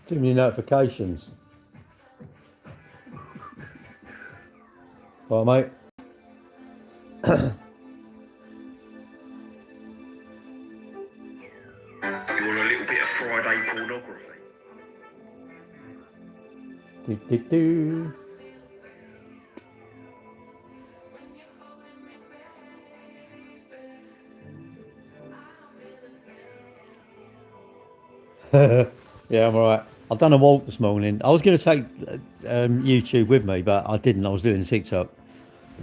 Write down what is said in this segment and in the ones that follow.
Too many notifications. All right, mate. You want a little bit of Friday pornography? Do, do, do. Yeah, I'm alright. I've done a walk this morning. I was going to take YouTube with me, but I didn't. I was doing TikTok.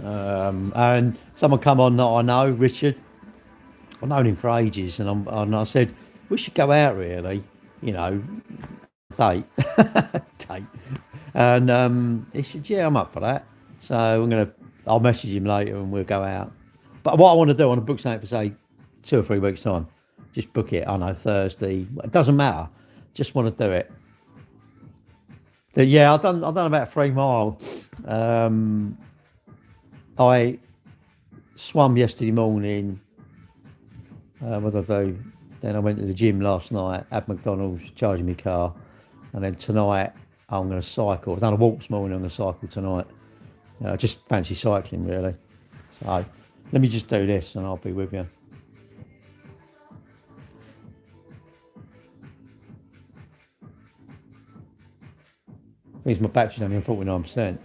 And someone come on that I know, Richard. I've known him for ages, and I said we should go out really, you know, date, date. And he said, yeah, I'm up for that. So I'll message him later and we'll go out. But what I want to do, I want to book something for say 2 or 3 weeks time. Just book it. I know Thursday. It doesn't matter. Just want to do it. But yeah, I've done about 3 mile. I swam yesterday morning. What did I do? Then I went to the gym last night, had McDonald's, charging my car, and then tonight I'm going to cycle. I've done a walk this morning. I'm going to cycle tonight. Just fancy cycling really. So let me just do this, and I'll be with you. Means my battery's only on 49%.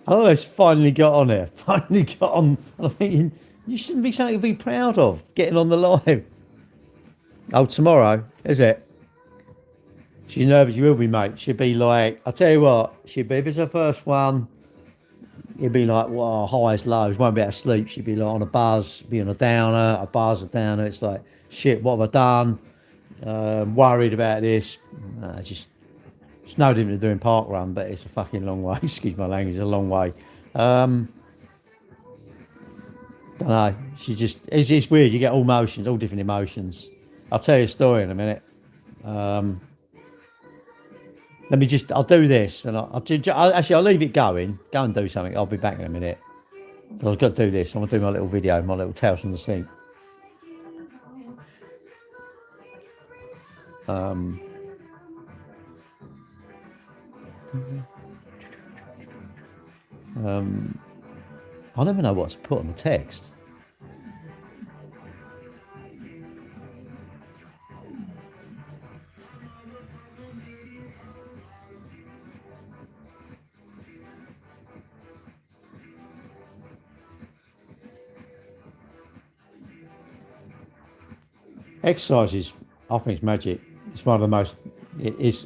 Oh, it's finally got on here. Finally got on. And I'm thinking, you shouldn't be something to be proud of, getting on the live. Oh, tomorrow, is it? She's nervous, you will be, mate. She'll be like, I'll tell you what, she'll be, if it's her first one, it'll be like, wow, highs, lows, won't be able to sleep. She'll be like on a buzz, be on a downer, a buzz, a downer. It's like, shit, what have I done? Worried about this. Just it's no different to doing park run, but it's a fucking long way. Excuse my language, a long way. Don't know. It's weird. You get all emotions, all different emotions. I'll tell you a story in a minute. I'll do this, and I'll leave it going. Go and do something. I'll be back in a minute. But I've got to do this. I'm gonna do my little video, my little tales from the sink. I never know what to put on the text. Exercise is, I think, it's magic. It's one of the most. It's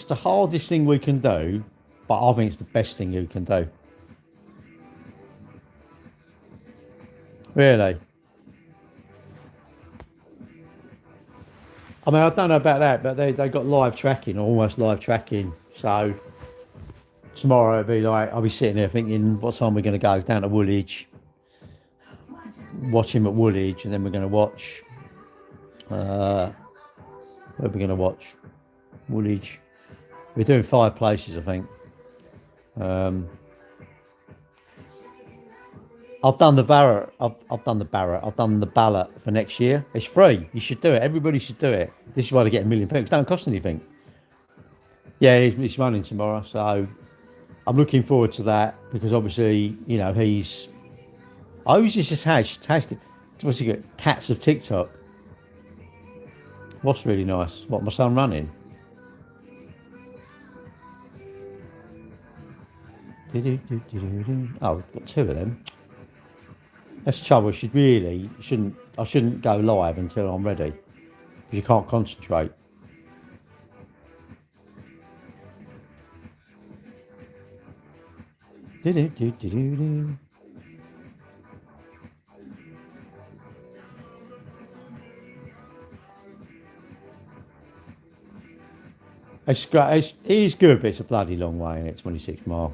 the hardest thing we can do, but I think it's the best thing you can do. Really. I mean, I don't know about that, but they got live tracking, almost live tracking. So tomorrow it'll be like I'll be sitting there thinking, what time we're going to go down to Woolwich, watch him at Woolwich, and then we're going to watch. Where are we going to watch? Woolwich. We're doing 5 places, I think. I've done the Barrett. I've done the Barrett. I've done the ballot for next year. It's free. You should do it. Everybody should do it. This is why they get £1 million. It don't cost anything. Yeah, he's running tomorrow, so I'm looking forward to that because obviously, you know, he's. I always just hashtag. What's he got? Cats of TikTok. What's really nice? What, my son running? Oh, we've got 2 of them. That's the trouble. I shouldn't go live until I'm ready because you can't concentrate. It's great. It is good, but it's a bloody long way, and it's 26 mile.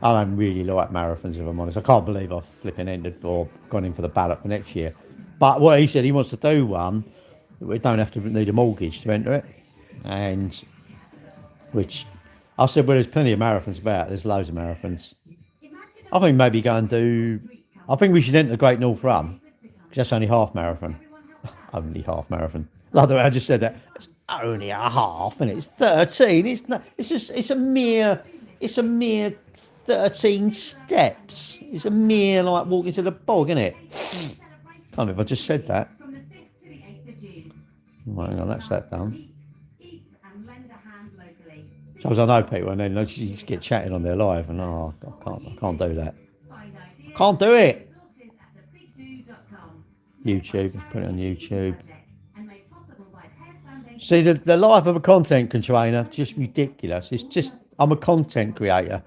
I don't really like marathons, if I'm honest. I can't believe I've flipping entered or gone in for the ballot for next year. But what he said, he wants to do one. We don't have to need a mortgage to enter it, and which I said, well, there's plenty of marathons about. There's loads of marathons. I think maybe go and do I think we should enter the Great North Run, because that's only half marathon. Only half marathon. Like the way I just said that. It's only a half, and it's 13. It's not. It's just. It's a mere. It's a mere 13 steps. It's a mere like walking to the bog, isn't it? Can't believe I just said that. Right, hang on, that's that done. Suppose I know people, and then they just get chatting on their live, and I can't do that. Can't do it. YouTube, let's put it on YouTube. See, the life of a content constrainer, just ridiculous. It's just, I'm a content creator.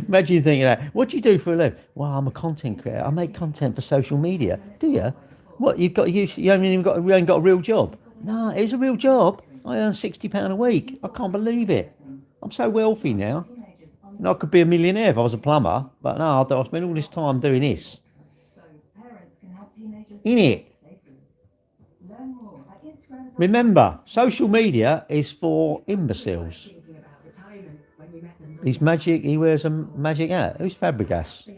Imagine thinking that. What do you do for a living? Well, I'm a content creator. I make content for social media. Do you? What, you ain't got a real job? No, it's a real job. I earn £60 a week. I can't believe it. I'm so wealthy now. And I could be a millionaire if I was a plumber, but no, I spend all this time doing this. Innit? Remember, social media is for imbeciles. He wears a magic hat. Who's Fabregas?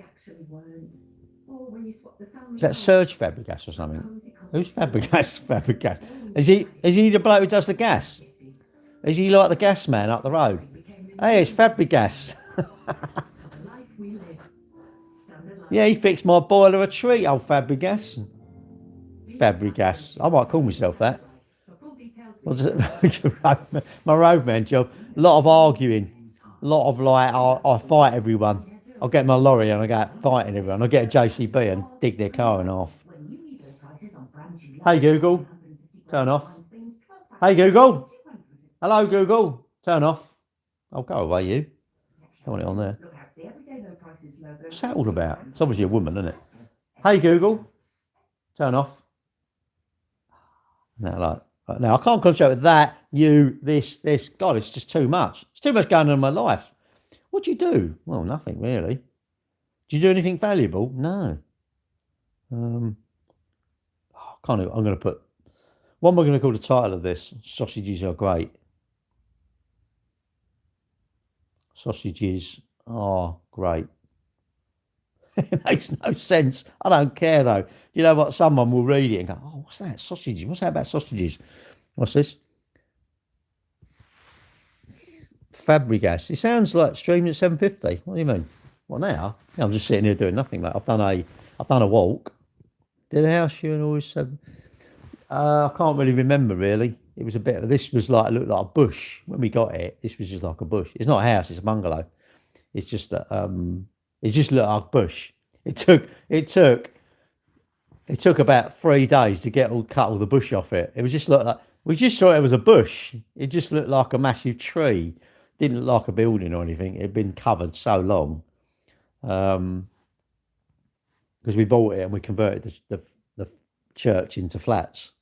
Is that Serge Fabregas or something? Who's Fabregas? Fabregas. Is he the bloke who does the gas? Is he like the gas man up the road? Hey, it's Fabregas. Yeah, he fixed my boiler a treat, old Fabregas. Fabregas. I might call myself that. My roadman job. A lot of arguing. A lot of like, I fight everyone. I'll get my lorry and I go out fighting everyone. I'll get a JCB and dig their car in half. Hey Google, turn off. Hey Google. Hello Google, turn off. Oh, go away you. Don't want it on there. What's that all about? It's obviously a woman, isn't it? Hey Google, turn off. Now I can't concentrate with that, this. God, it's just too much. It's too much going on in my life. What do you do? Well, nothing really. Do you do anything valuable? No. I'm going to put. What am I going to call the title of this? Sausages are great. Sausages are great. It makes no sense. I don't care though. You know what? Someone will read it and go, "Oh, what's that? Sausages? What's that about sausages? What's this?" Fabregas. It sounds like streaming at 7:50. What do you mean? What now? Yeah, I'm just sitting here doing nothing. Like I've done a walk. Did the house you and always said? I can't really remember. Really, it was a bit. This was like looked like a bush when we got it. This was just like a bush. It's not a house. It's a bungalow. It's just that. It just looked like a bush. It took about 3 days to cut all the bush off it. It was just looked like we just thought it was a bush. It just looked like a massive tree. Didn't look like a building or anything. It had been covered so long. Because we bought it and we converted the church into flats.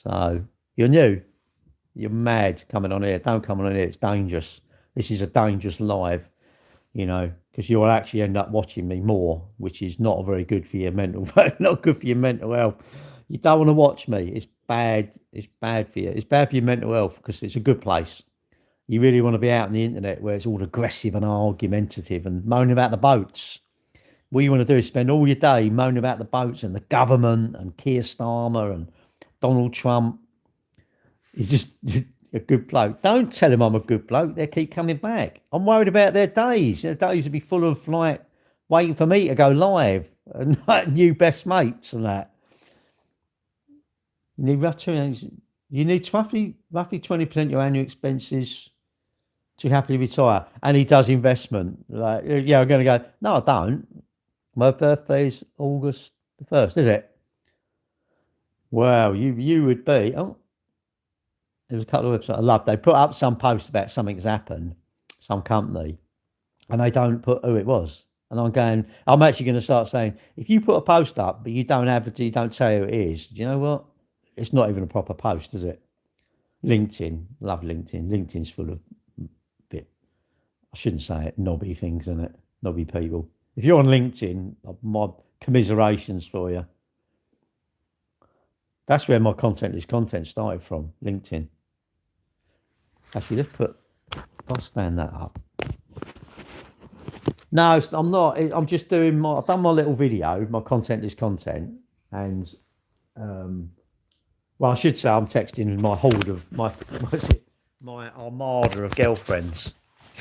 So you're new. You're mad coming on here. Don't come on here. It's dangerous. This is a dangerous live, because you'll actually end up watching me more, which is not very good for your not good for your mental health. You don't want to watch me. It's bad. It's bad for you. It's bad for your mental health because it's a good place. You really want to be out on the internet where it's all aggressive and argumentative and moaning about the boats. What you want to do is spend all your day moaning about the boats and the government and Keir Starmer and Donald Trump. He's just a good bloke. Don't tell him I'm a good bloke. They'll keep coming back. I'm worried about their days. Their days will be full of like waiting for me to go live and like new best mates and that. You need roughly 20% of your annual expenses to happily retire. And he does investment. Like, yeah, I'm going to go, no, I don't. My birthday's August the 1st, is it? Wow, you would be. Oh, there was a couple of websites I love. They put up some post about something's happened, some company, and they don't put who it was. And I'm actually going to start saying, if you put a post up, but you don't say who it is, do you know what? It's not even a proper post, is it? LinkedIn, love LinkedIn. LinkedIn's full of I shouldn't say it, knobby things, isn't it? Knobby people. If you're on LinkedIn, my commiserations for you. That's where my content started from, LinkedIn. Actually, if I stand that up. No, I'm not. I'm just doing my. I've done my little video. My content is content, and well, I should say I'm texting my horde of my what's it, my armada of girlfriends,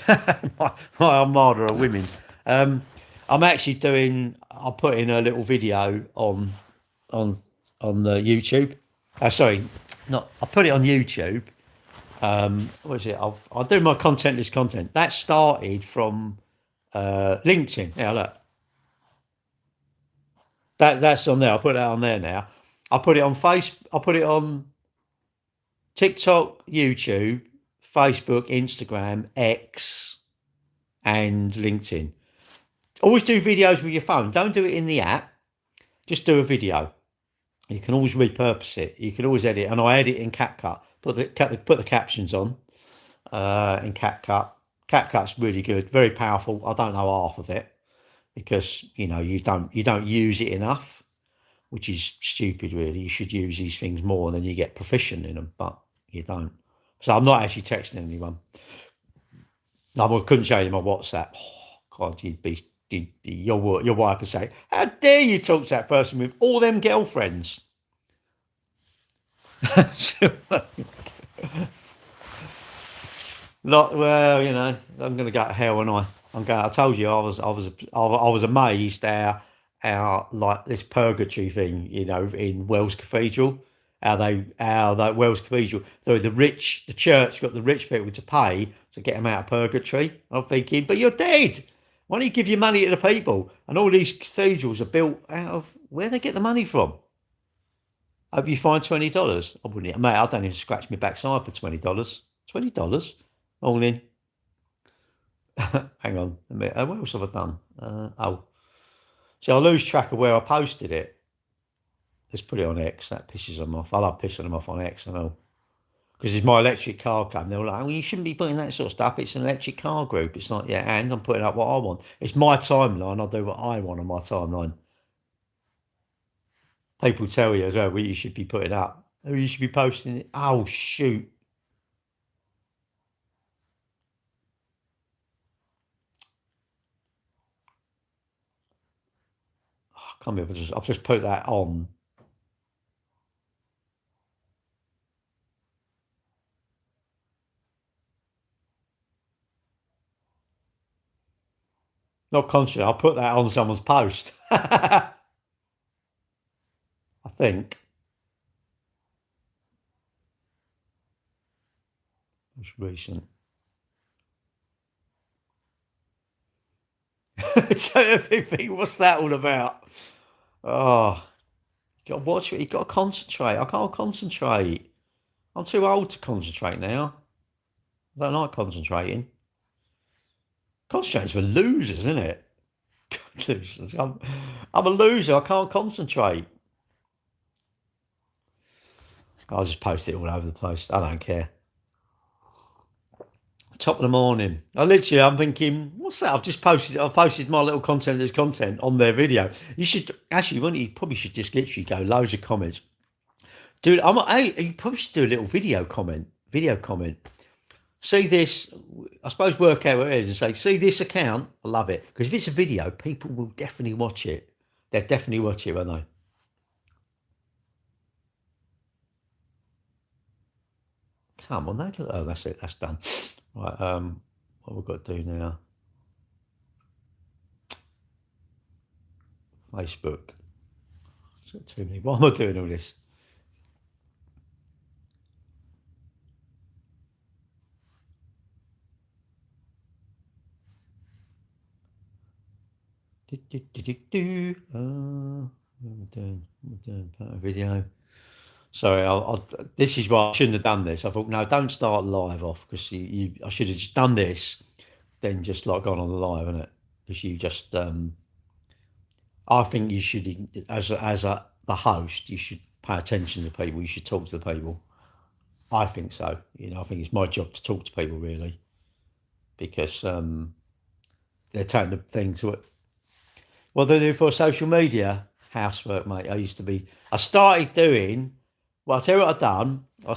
my armada of women. Um, I'm actually doing. I'll put in a little video on on the YouTube. Sorry, not. I put it on YouTube. What is it? I'll do my content is content. That started from LinkedIn. Yeah, look, that's on there. I put that on there now. I put it on Face. I put it on TikTok, YouTube, Facebook, Instagram, X, and LinkedIn. Always do videos with your phone. Don't do it in the app. Just do a video. You can always repurpose it. You can always edit, and I edit in CapCut. Put the captions on in CapCut. CapCut's really good, very powerful. I don't know half of it because you don't use it enough, which is stupid. Really, you should use these things more, and then you get proficient in them, but you don't. So I'm not actually texting anyone. No, I couldn't show you my WhatsApp. Oh, God, your wife would say, "How dare you talk to that person with all them girlfriends?" Not well, I'm going to go to hell, and I'm going. I told you I was amazed how like this purgatory thing, in Wells Cathedral, how that Wells Cathedral, so the church got the rich people to pay to get them out of purgatory. I'm thinking, but you're dead. Why don't you give your money to the people? And all these cathedrals are built out of where they get the money from. Hope you find $20. I wouldn't, mate. I don't even scratch my backside for $20. $20 all in. Hang on a minute. What else have I done? See, I lose track of where I posted it. Let's put it on X. That pisses them off. I love pissing them off on X and all. Because it's my electric car club. They're like, well, you shouldn't be putting that sort of stuff. It's an electric car group. It's like, yeah, and I'm putting up what I want. It's my timeline. I'll do what I want on my timeline. People tell you as well what you should be putting up. Oh, you should be posting it. Oh, shoot. Oh, I can't remember. I've just put that on. Not conscious. I'll put that on someone's post. I think. It's recent. So everything, what's that all about? Oh, you got to watch it. You got to concentrate. I can't concentrate. I'm too old to concentrate now. I don't like concentrating. Concentrating's for losers, isn't it? Losers. I'm a loser. I can't concentrate. I'll just post it all over the place. I don't care. Top of the morning. I'm thinking, what's that? I've posted my little content as content on their video. You should actually, you probably should just literally go loads of comments. Dude, you probably should do a little video comment. See this, I suppose work out what it is and say, see this account? I love it. Because if it's a video, people will definitely watch it. They'll definitely watch it, won't they? Come on, oh, that's it, that's done. Right, what we've got to do now? Facebook. It's got too many. Why am I doing all this? We're doing a video. Sorry, this is why I shouldn't have done this. I thought, no, don't start live off because I should have just done this, then just like gone on the live, innit? Because you just, I think you should, as the host, you should pay attention to people. You should talk to the people. I think so. I think it's my job to talk to people really, because they're taking the thing to it. What they do for social media housework, mate. I started doing. Well, I'll tell you what I've done. I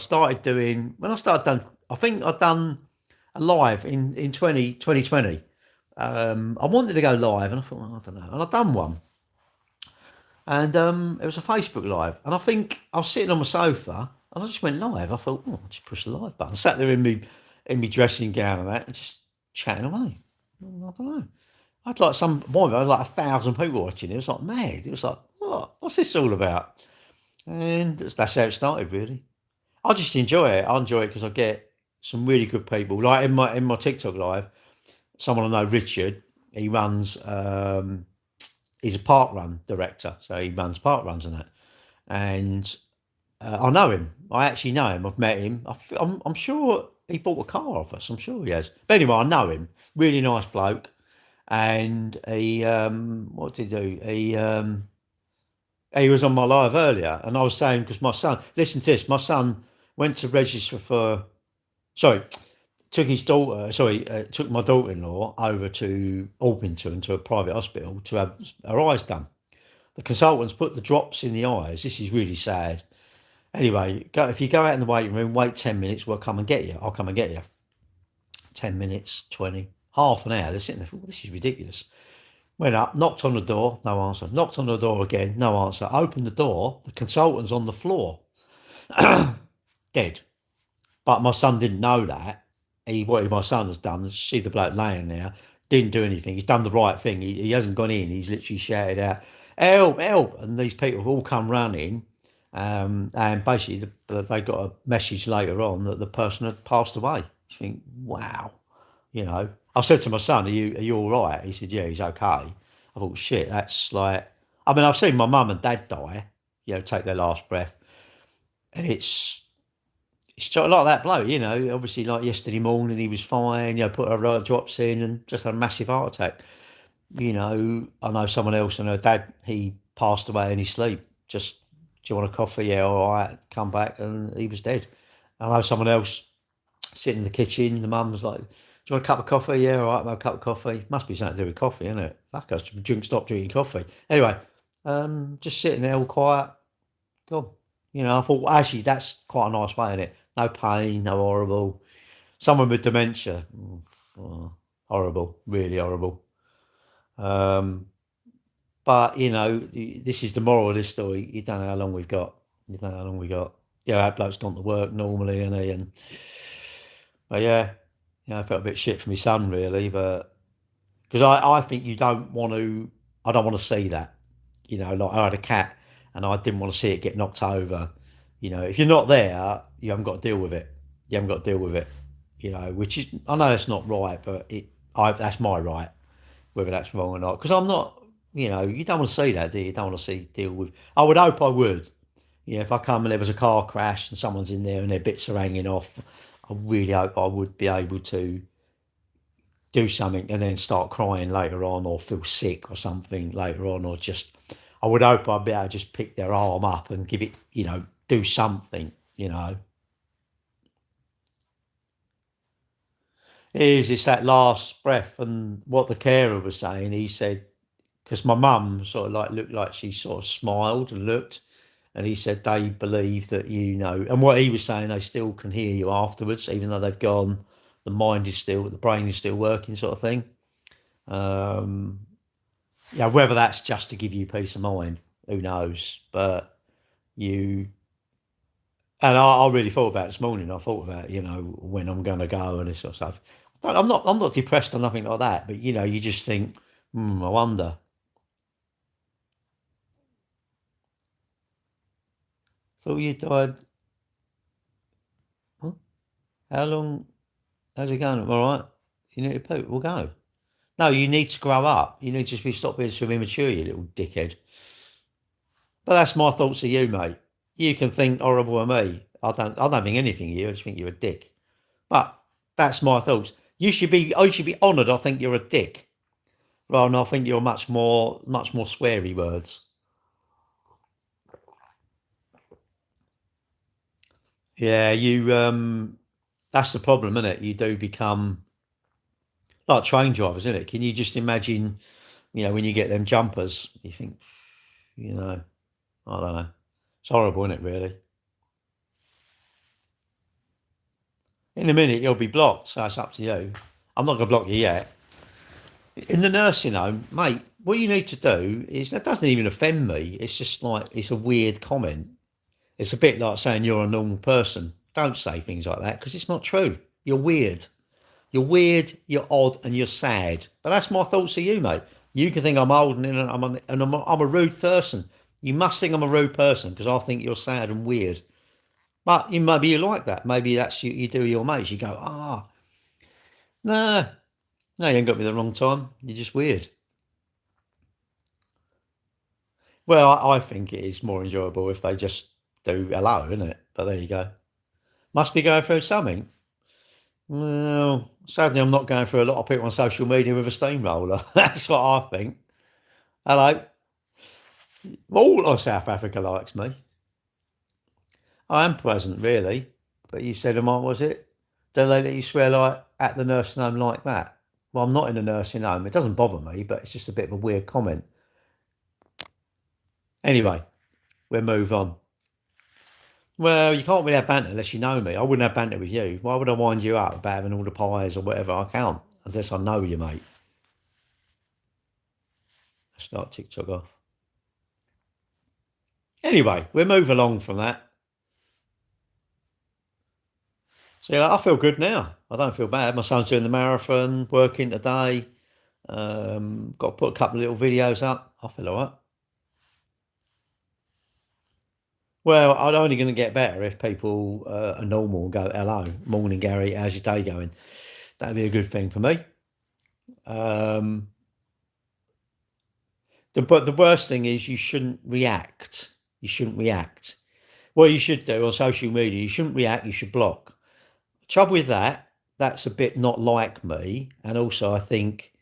think I've done a live in 2020. I wanted to go live, and I thought, well, I don't know, and I done one, and it was a Facebook live, and I think I was sitting on my sofa, and I just went live. I thought, oh, I'll just push the live button. Sat there in me dressing gown and that, and just chatting away. I don't know. I'd like some moment. I had like 1,000 people watching. It was like mad. It was like, what? What's this all about? And that's how it started, really. I just enjoy it. I enjoy it because I get some really good people. Like in my TikTok live, someone I know, Richard. He runs. He's a park run director, so he runs park runs and that. And I know him. I actually know him. I've met him. I'm sure he bought a car off us. I'm sure he has. But anyway, I know him. Really nice bloke. And he, what did he do? He was on my live earlier, and I was saying because my son, listen to this. My son went to register for. Sorry, took his daughter. Sorry, took my daughter-in-law over to Orpington to a private hospital to have her eyes done. The consultants put the drops in the eyes. This is really sad. Anyway, if you go out in the waiting room, wait 10 minutes. We'll come and get you. I'll come and get you. 10 minutes, 20, half an hour. They're sitting there. Oh, this is ridiculous. Went up, knocked on the door, no answer. Knocked on the door again, no answer. Opened the door, the consultant's on the floor, dead. But my son didn't know that. What my son has done is see the bloke laying there, didn't do anything. He's done the right thing. He hasn't gone in. He's literally shouted out, "Help, help!" And these people have all come running. And basically, they got a message later on that the person had passed away. You think, wow. I said to my son, "Are you all right?" He said, "Yeah, he's okay." I thought, shit, that's like. I mean, I've seen my mum and dad die, take their last breath, and it's sort of like that bloke, Obviously, like yesterday morning, he was fine. Put her right drops in and just had a massive heart attack. I know someone else, and her dad, he passed away in his sleep. Just, do you want a coffee? Yeah, all right. Come back, and he was dead. I know someone else sitting in the kitchen. The mum was like, "Do you want a cup of coffee?" Yeah, all right, I'll have a cup of coffee. Must be something to do with coffee, isn't it? Fuck, I should stop drinking coffee. Anyway, just sitting there all quiet. Gone. I thought, well, actually, that's quite a nice way, isn't it? No pain, no horrible. Someone with dementia. Oh, horrible, really horrible. Um, but, this is the moral of this story. You don't know how long we've got. You don't know how long we got. That bloke's gone to work normally, isn't he? But yeah, I felt a bit shit for my son, really. But because I think you don't want to, I don't want to see that. Like I had a cat and I didn't want to see it get knocked over. If you're not there, you haven't got to deal with it. You haven't got to deal with it. Which is, I know that's not right, but that's my right, whether that's wrong or not. Because I'm not, you don't want to see that, do you? You don't want to deal with. I would hope I would. If I come and there was a car crash and someone's in there and their bits are hanging off, I really hope I would be able to do something and then start crying later on or feel sick or something later on or just I would hope I'd be able to just pick their arm up and give it, do something. It's that last breath and what the carer was saying, he said, because my mum sort of like looked like she sort of smiled and looked, and he said they believe that and what he was saying, they still can hear you afterwards, even though they've gone. The brain is still working, sort of thing. Um, whether that's just to give you peace of mind, who knows? But you and I really thought about it this morning. I thought about when I'm going to go and this sort of stuff. I'm not depressed or nothing like that, but you just think, I wonder. Thought you died. Huh? How long? How's it going? All right. You need to poop. We'll go. No, you need to grow up. You need to stop being so immature, you little dickhead. But that's my thoughts of you, mate. You can think horrible of me. I don't think anything of you. I just think you're a dick. But that's my thoughts. I should be honoured. I think you're a dick. Rather than I think you're much more sweary words. Yeah, you. That's the problem, isn't it? You do become like train drivers, isn't it? Can you just imagine? When you get them jumpers, you think, you know, I don't know. It's horrible, isn't it? Really. In a minute, you'll be blocked, so it's up to you. I'm not gonna block you yet. In the nursing home, mate, what you need to do is that doesn't even offend me. It's just like it's a weird comment. It's a bit like saying you're a normal person. Don't say things like that because it's not true. You're weird. You're weird, you're odd, and you're sad. But that's my thoughts of you, mate. You can think I'm old and I'm a rude person. You must think I'm a rude person because I think you're sad and weird. But maybe you like that. Maybe that's you do with your mates. You go, nah, no, you ain't got me the wrong time. You're just weird. Well, I think it is more enjoyable if they just do hello, isn't it? But there you go. Must be going through something. Well, sadly, I'm not going through a lot of people on social media with a steamroller. That's what I think. Hello. All of South Africa likes me. I am present, really. But you said, what was it? Do they let you swear like at the nursing home like that? Well, I'm not in a nursing home. It doesn't bother me, but it's just a bit of a weird comment. Anyway, we'll move on. Well, you can't really have banter unless you know me. I wouldn't have banter with you. Why would I wind you up about having all the pies or whatever? I can't, unless I know you, mate. Start TikTok off. Anyway, we'll move along from that. So yeah, I feel good now. I don't feel bad. My son's doing the marathon, working today. Got to put a couple of little videos up. I feel all right. Well, I'm only going to get better if people are normal and go, hello, morning, Gary, how's your day going? That'd be a good thing for me. But the worst thing is you shouldn't react. You shouldn't react. What you should do on social media, you shouldn't react, you should block. Trouble with that, that's a bit not like me. And also, I think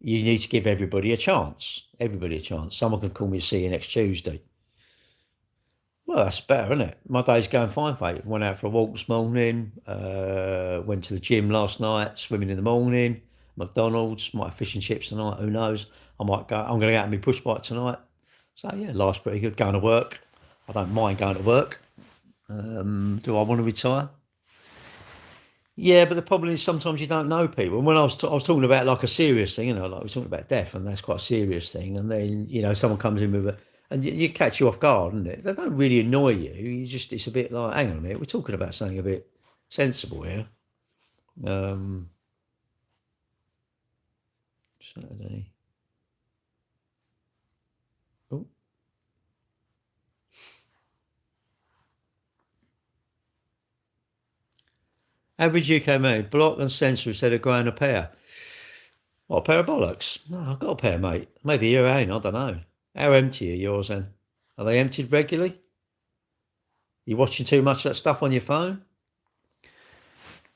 you need to give everybody a chance. Everybody a chance. Someone can call me to see you next Tuesday. Well, that's better, isn't it? My day's going fine, mate. Went out for a walk this morning. Went to the gym last night. Swimming in the morning. McDonald's. Might have fish and chips tonight. Who knows? I might go. I'm going to go out and be push bike tonight. So yeah, life's pretty good. Going to work. I don't mind going to work. Do I want to retire? Yeah, but the problem is sometimes you don't know people. And when I was talking about like a serious thing, like we we're talking about death, and that's quite a serious thing. And then someone comes in with and you catch you off guard, isn't it? They don't really annoy you. It's a bit like, hang on a minute, we're talking about something a bit sensible here. Saturday. Oh. Average UK man, block and censor instead of growing a pair. What, a pair of bollocks? No, I've got a pair, mate. Maybe you ain't, I don't know. How empty are yours then? Are they emptied regularly? You watching too much of that stuff on your phone?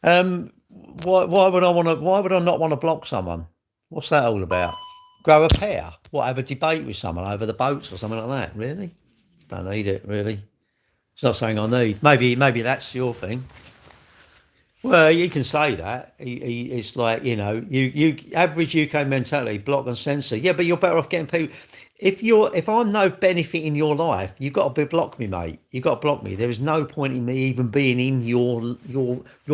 Why would I want to? Why would I not want to block someone? What's that all about? Grow a pair? What? Have a debate with someone over the boats or something like that? Really? Don't need it. Really? It's not something I need. Maybe that's your thing. Well, you can say that. It's like you average UK mentality, block and censor. Yeah, but you're better off getting people. If I'm no benefit in your life, you've got to block me, mate. You've got to block me. There is no point in me even being in your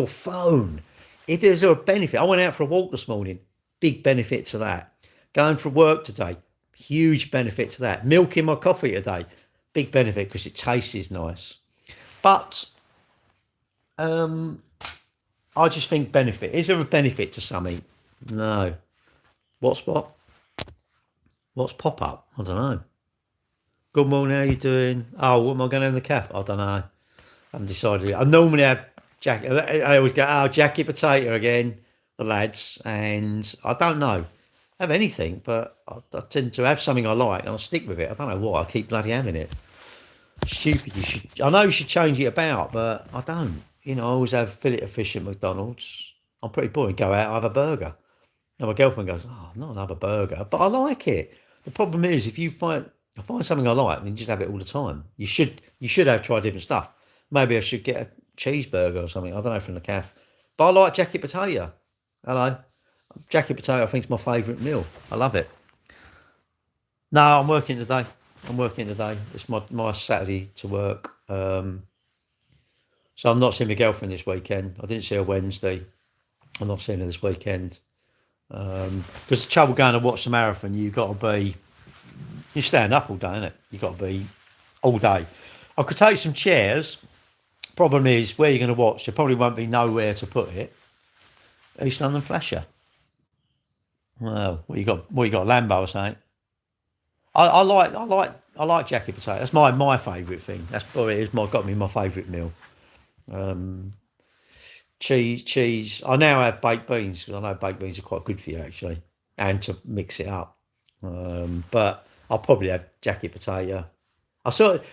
phone. If there's a benefit, I went out for a walk this morning. Big benefit to that. Going for work today, huge benefit to that. Milking my coffee today, big benefit because it tastes nice. But I just think benefit. Is there a benefit to something? No. What's what? What's pop up? I don't know. Good morning, how you doing? Oh, what am I going to have in the cafe? I don't know. I haven't decided yet. I normally have I always go, jacket potato again, the lads, and I don't know. Have anything, but I tend to have something I like and I'll stick with it. I don't know why. I keep bloody having it. Stupid. I know you should change it about, but I don't. I always have fillet of fish at McDonald's. I'm pretty boring. Go out, have a burger. And my girlfriend goes, "Oh, not another burger," but I like it. The problem is, if I find something I like, then you just have it all the time. You should have tried different stuff. Maybe I should get a cheeseburger or something. I don't know from the cafe. But I like jacket potato. Hello, jacket potato. I think is my favourite meal. I love it. No, I'm working today. It's my Saturday to work. So I'm not seeing my girlfriend this weekend. I didn't see her Wednesday. I'm not seeing her this weekend. Because the trouble going to watch the marathon, you stand up all day, innit? You've got to be all day. I could take some chairs. Problem is, where you're going to watch, there probably won't be nowhere to put it. East London Flasher. Well, what you got, Lambo or something? I like jacket potato. That's my favourite thing. That's probably got me my favourite meal. Um, cheese. I now have baked beans because I know baked beans are quite good for you actually, and to mix it up. But I'll probably have jacket potato.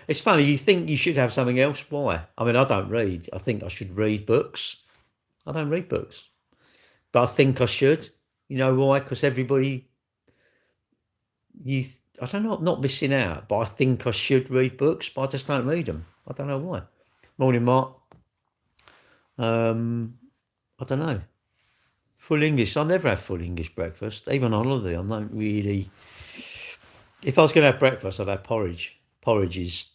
It's funny. You think you should have something else? Why? I mean, I don't read. I think I should read books. I don't read books, but I think I should. You know why? Because you. I don't know. I'm not missing out, but I think I should read books, but I just don't read them. I don't know why. Morning, Mark. Um, I don't know. Full English. I never have full English breakfast. Even on holiday, I don't really. If I was going to have breakfast, I'd have porridge. Porridge is.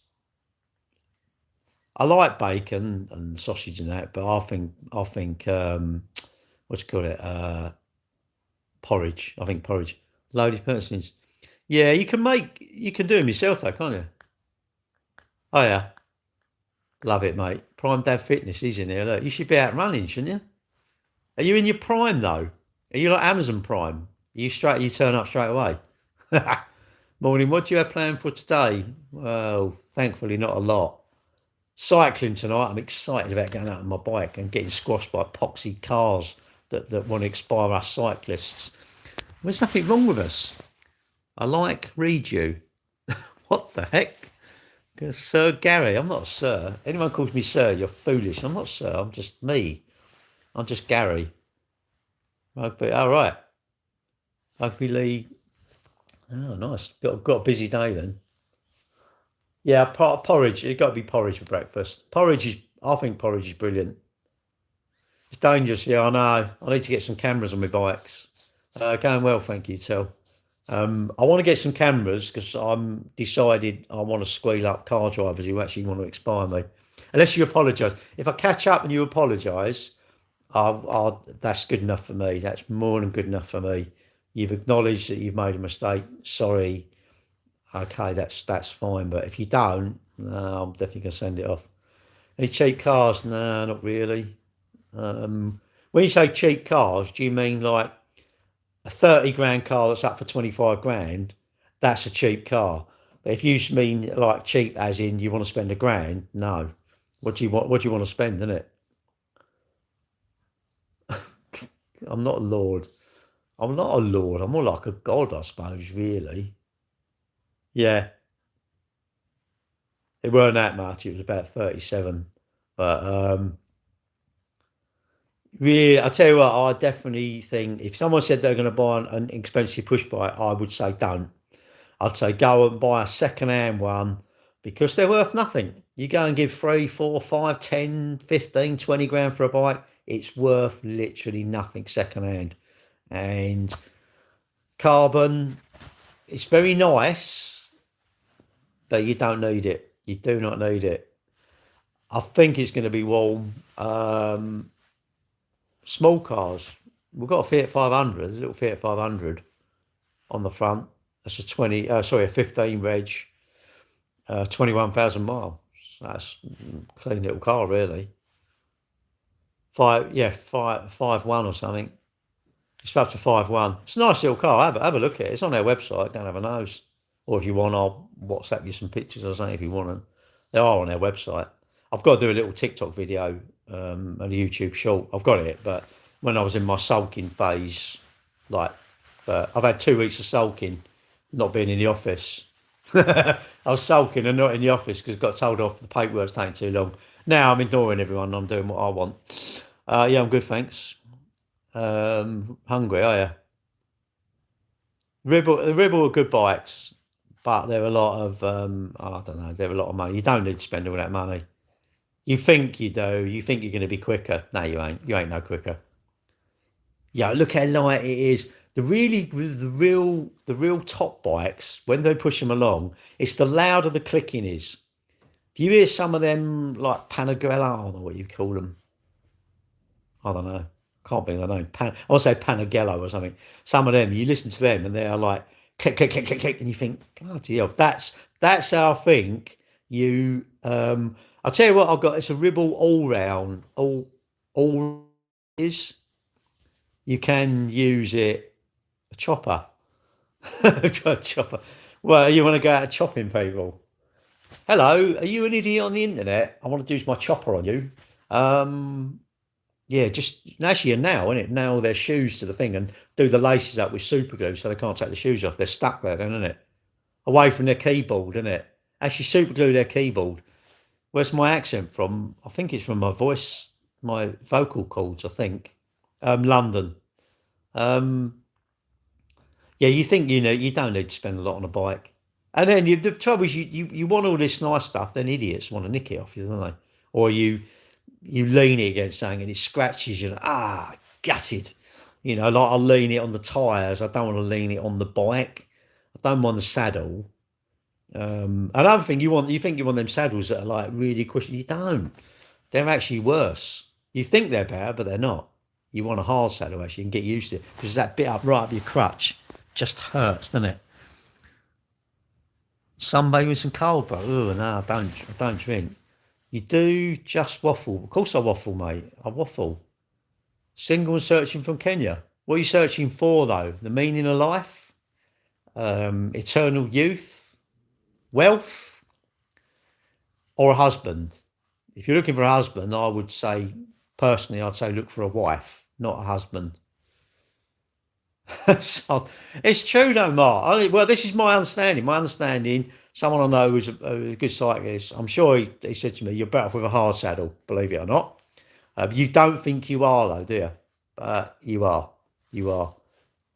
I like bacon and sausage and that, but I think what do you call it? Porridge. I think porridge. Loaded persons. Yeah, you can do them yourself though, can't you? Oh yeah, love it, mate. Prime Dad Fitness is in here. Look, you should be out running, shouldn't you? Are you in your prime though? Are you like Amazon Prime? You turn up straight away. Morning. What do you have planned for today? Well, thankfully not a lot. Cycling tonight. I'm excited about going out on my bike and getting squashed by epoxy cars that want to expire us cyclists. There's nothing wrong with us. I read you. What the heck? Sir Gary, I'm not a sir. Anyone calls me sir, you're foolish. I'm not sir, I'm just me. I'm just Gary. Rugby, all right. Rugby league. Oh, nice. Got a busy day then. Yeah, porridge. It's got to be porridge for breakfast. I think porridge is brilliant. It's dangerous, yeah, I know. I need to get some cameras on my bikes. Going well, thank you, Tel. I want to get some cameras because I'm decided I want to squeal up car drivers who actually want to expire me. Unless you apologise. If I catch up and you apologise, that's good enough for me. That's more than good enough for me. You've acknowledged that you've made a mistake. Sorry. Okay, that's fine. But if you don't, no, I'm definitely going to send it off. Any cheap cars? No, not really. When you say cheap cars, do you mean like a 30 grand car that's up for 25 grand? That's a cheap car. But if you mean like cheap as in you want to spend a grand, no. What do you want? What do you want to spend, innit? I'm not a lord. I'm not a lord. I'm more like a god, I suppose, really. Yeah, it weren't that much. It was about 37. But really, I tell you what, I definitely think if someone said they're going to buy an expensive push bike, I would say don't. I'd say go and buy a second-hand one because they're worth nothing. You go and give 3, 4, 5, 10, 15, 20 grand for a bike, it's worth literally nothing second-hand. And carbon, it's very nice, but you don't need it. You do not need it. I think it's going to be warm. Small cars. We've got a Fiat 500. There's a little Fiat 500 on the front. That's a 15 reg, 21,000 miles. That's a clean little car, really. Five one or something. It's up to 5.1. It's a nice little car. Have a look at it. It's on their website. Don't have a nose. Or if you want, I'll WhatsApp you some pictures or something if you want them. They are on their website. I've got to do a little TikTok video and a YouTube short. I've got it, but when I was in my sulking phase, like, I've had 2 weeks of sulking, not being in the office. I was sulking and not in the office because I got told off the paperwork's taking too long. Now I'm ignoring everyone. I'm doing what I want. Yeah, I'm good, thanks. Hungry, are you? The Ribble are good bikes, but they're a lot of I don't know. They're a lot of money. You don't need to spend all that money. You think you do. You think you're going to be quicker. No, you ain't. You ain't no quicker. Yeah, look how light it is. The real top bikes when they push them along, it's the louder the clicking is. Do you hear some of them like Panigale? I don't know what you call them. I don't know. can't think of the name. I want to say Panagello or something. Some of them, you listen to them and they're like click, click, click, click, click, and you think, bloody hell, that's how I think you. I'll tell you what, I've got. It's a Ribble all round, all is. You can use it a chopper. A chopper. Well, you want to go out chopping people? Hello, are you an idiot on the internet? I want to use my chopper on you. Yeah, just actually now, isn't it? Nail their shoes to the thing and do the laces up with super glue so they can't take the shoes off. They're stuck there, then, isn't it? Away from their keyboard, isn't it? Actually, super glue their keyboard. Where's my accent from? I think it's from my voice, my vocal cords. I think, London. Um, yeah, you think you don't need to spend a lot on a bike, and then the trouble is you want all this nice stuff. Then idiots want to nick it off you, don't they? Or you lean it against something and it scratches you. Gutted. Like I lean it on the tyres. I don't want to lean it on the bike. I don't mind the saddle. Another thing you think you want them saddles that are like really cushy. You don't. They're actually worse. You think they're better, but they're not. You want a hard saddle actually and get used to it because that bit right up your crutch just hurts, doesn't it? Sunbathe with some cold, but oh no, I don't drink. You do just waffle. Of course I waffle, mate. I waffle. Single and searching from Kenya. What are you searching for though? The meaning of life? Eternal youth? Wealth? Or a husband? If you're looking for a husband, I would say, personally, I'd say look for a wife, not a husband. So, it's true though, Mark. Well, this is my understanding. My understanding, someone I know who's a good cyclist, I'm sure he said to me, you're better off with a hard saddle, believe it or not. You don't think you are though, do you? You are. You are.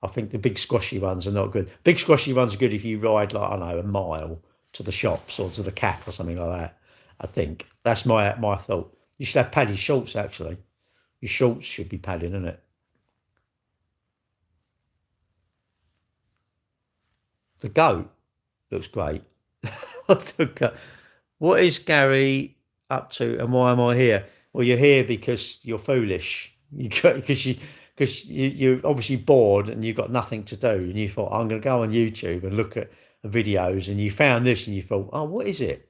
I think the big squashy ones are not good. Big squashy ones are good if you ride like, I don't know, a mile to the shops or to the cap or something like that. I think. That's my thought. You should have padded shorts actually. Your shorts should be padded, isn't it? The goat looks great. What is Gary up to, and why am I here? Well, you're here because you're foolish. You're obviously bored and you've got nothing to do, and you thought I'm going to go on YouTube and look at the videos, and you found this, and you thought, oh, what is it?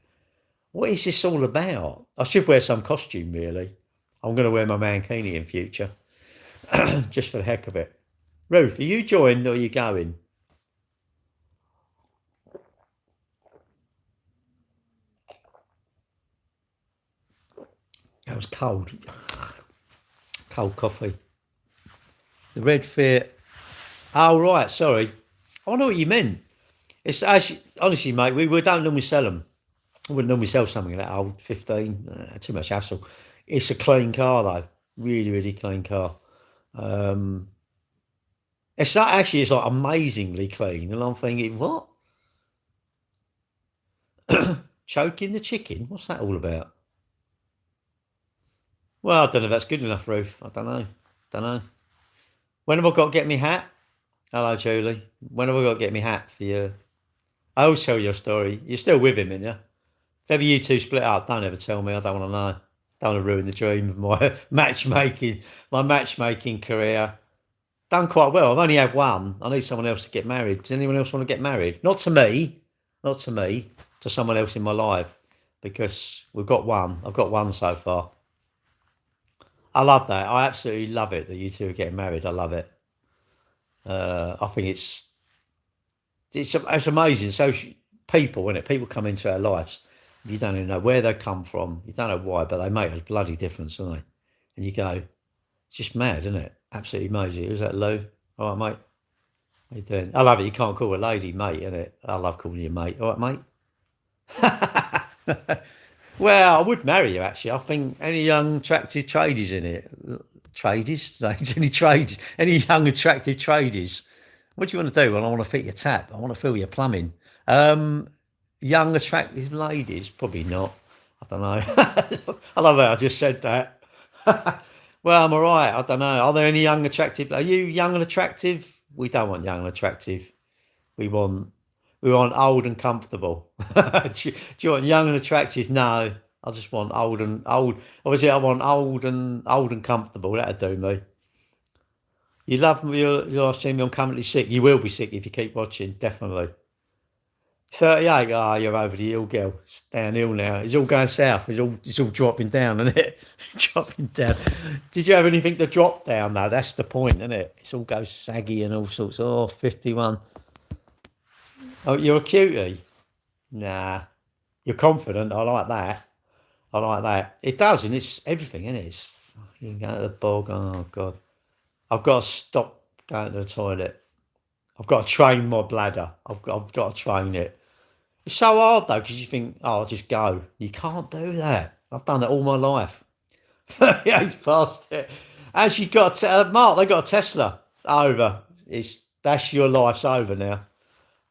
What is this all about? I should wear some costume, really. I'm going to wear my mankini in future, just for the heck of it. Ruth, are you joining or are you going? That was cold. Cold coffee. The red fit. Oh, right. Sorry. I know what you meant. It's actually, honestly, mate, we don't normally sell them. I wouldn't normally sell something that old, 15. Too much hassle. It's a clean car, though. Really, really clean car. It's not actually, it's like amazingly clean. And I'm thinking, what? Choking the chicken? What's that all about? Well, I don't know if that's good enough, Ruth. I don't know. Don't know. When have I got to get me hat? Hello, Julie. When have I got to get me hat for you? I'll tell your story. You're still with him, aren't you? If ever you two split up, don't ever tell me. I don't want to know. Don't want to ruin the dream of my matchmaking career. Done quite well. I've only had one. I need someone else to get married. Does anyone else want to get married? Not to me. Not to me. To someone else in my life. Because we've got one. I've got one so far. I love that. I absolutely love it that you two are getting married. I love it. I think it's amazing. So people, when it people come into our lives, you don't even know where they come from. You don't know why, but they make a bloody difference, don't they? And you go, it's just mad, isn't it? Absolutely amazing. Who's that, Lou? All right, mate. How you doing? I love it. You can't call a lady mate, innit? I love calling you mate. All right, mate. Well, I would marry you actually. I think any young attractive tradies in it, tradies, any trades, any young attractive tradies. What do you want to do? Well, I want to fit your tap. I want to fill your plumbing. Young attractive ladies, probably not. I don't know. I love that. I just said that. Well, I'm all right. I don't know. Are there any young attractive? Are you young and attractive? We don't want young and attractive. We want old and comfortable. Do you want young and attractive? No, I just want old and old. Obviously, I want old and comfortable. That'd do me. You love me. You're seeing me. I'm currently sick. You will be sick if you keep watching. Definitely. 38. Ah, you're over the hill, girl. It's downhill now. It's all going south. It's all dropping down, isn't it? Dropping down. Did you have anything to drop down though? That's the point, isn't it? It's all goes saggy and all sorts. Oh, 51. Oh, you're a cutie. Nah, you're confident. I like that. I like that. It does, and it's everything, isn't it? It's, you can go to the bog. Oh God, I've got to stop going to the toilet. I've got to train my bladder. I've got to train it. It's so hard though because you think, oh, I'll just go. You can't do that. I've done that all my life. 38 past it. And she got Mark. They got a Tesla. Over. That's your life's over now.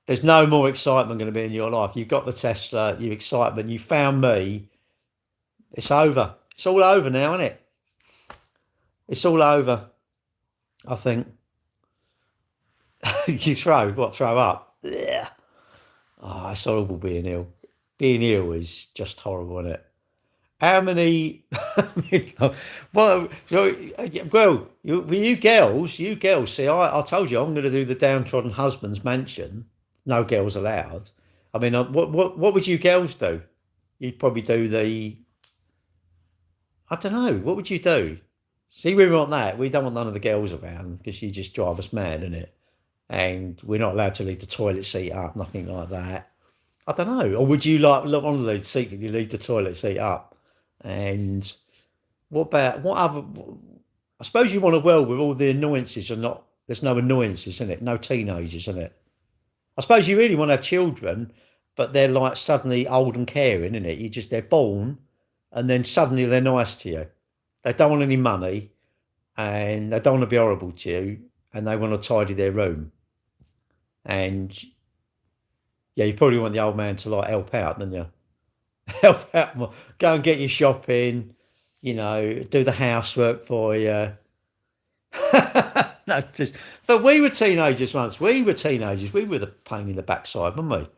There's no more excitement going to be in your life. You've got the Tesla. You excitement. You found me. It's over. It's all over now, isn't it? It's all over. I think. You throw up. Yeah. Oh, it's horrible being ill. Being ill is just horrible, isn't it? How many? Well, you girls. See, I told you I'm going to do the downtrodden husband's mansion. No girls allowed. I mean, what would you girls do? You'd probably do the. I don't know. What would you do? See, we want that. We don't want none of the girls around because she just drive us mad, innit? And we're not allowed to leave the toilet seat up, nothing like that. I don't know. Or would you like look on the seat and you leave the toilet seat up? And what other? I suppose you want a world with all the annoyances and not. There's no annoyances in it. No teenagers in it. I suppose you really want to have children, but they're like suddenly old and caring, isn't it? They're born, and then suddenly they're nice to you. They don't want any money, and they don't want to be horrible to you, and they want to tidy their room. And yeah, you probably want the old man to like help out, don't you? Help out more. Go and get your shopping, do the housework for you. No, but we were teenagers once. We were teenagers. We were the pain in the backside, weren't we?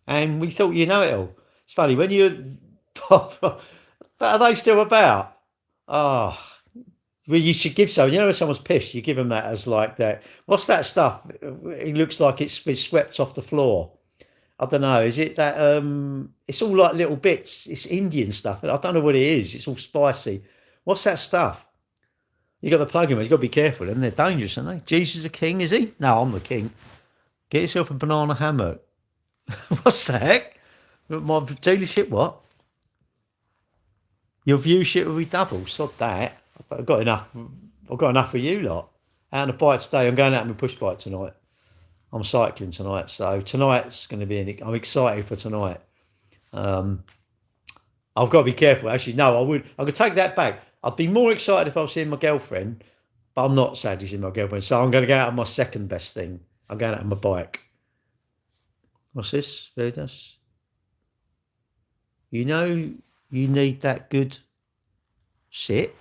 And we thought you know it all. It's funny when you are they still about? Oh, well, you should give some. When someone's pissed, you give them that as like that. What's that stuff? It looks like it's been swept off the floor. I don't know. Is it that? It's all like little bits. It's Indian stuff. I don't know what it is. It's all spicy. What's that stuff? You got the plug in. You've got to be careful. And they're dangerous, aren't they? Jesus is the king, is he? No, I'm the king. Get yourself a banana hammock. What's the heck? My dealership, what? Your viewership will be double. Sod that. I've got enough. I've got enough for you lot. Out on the bike today. I'm going out on my push bike tonight. I'm cycling tonight, so tonight's going to be. I'm excited for tonight. I've got to be careful. Actually, no, I could take that back. I'd be more excited if I was seeing my girlfriend, but I'm not sadly seeing my girlfriend. So I'm going to go out on my second best thing. I'm going out on my bike. What's this, Vedas? You need that good sit.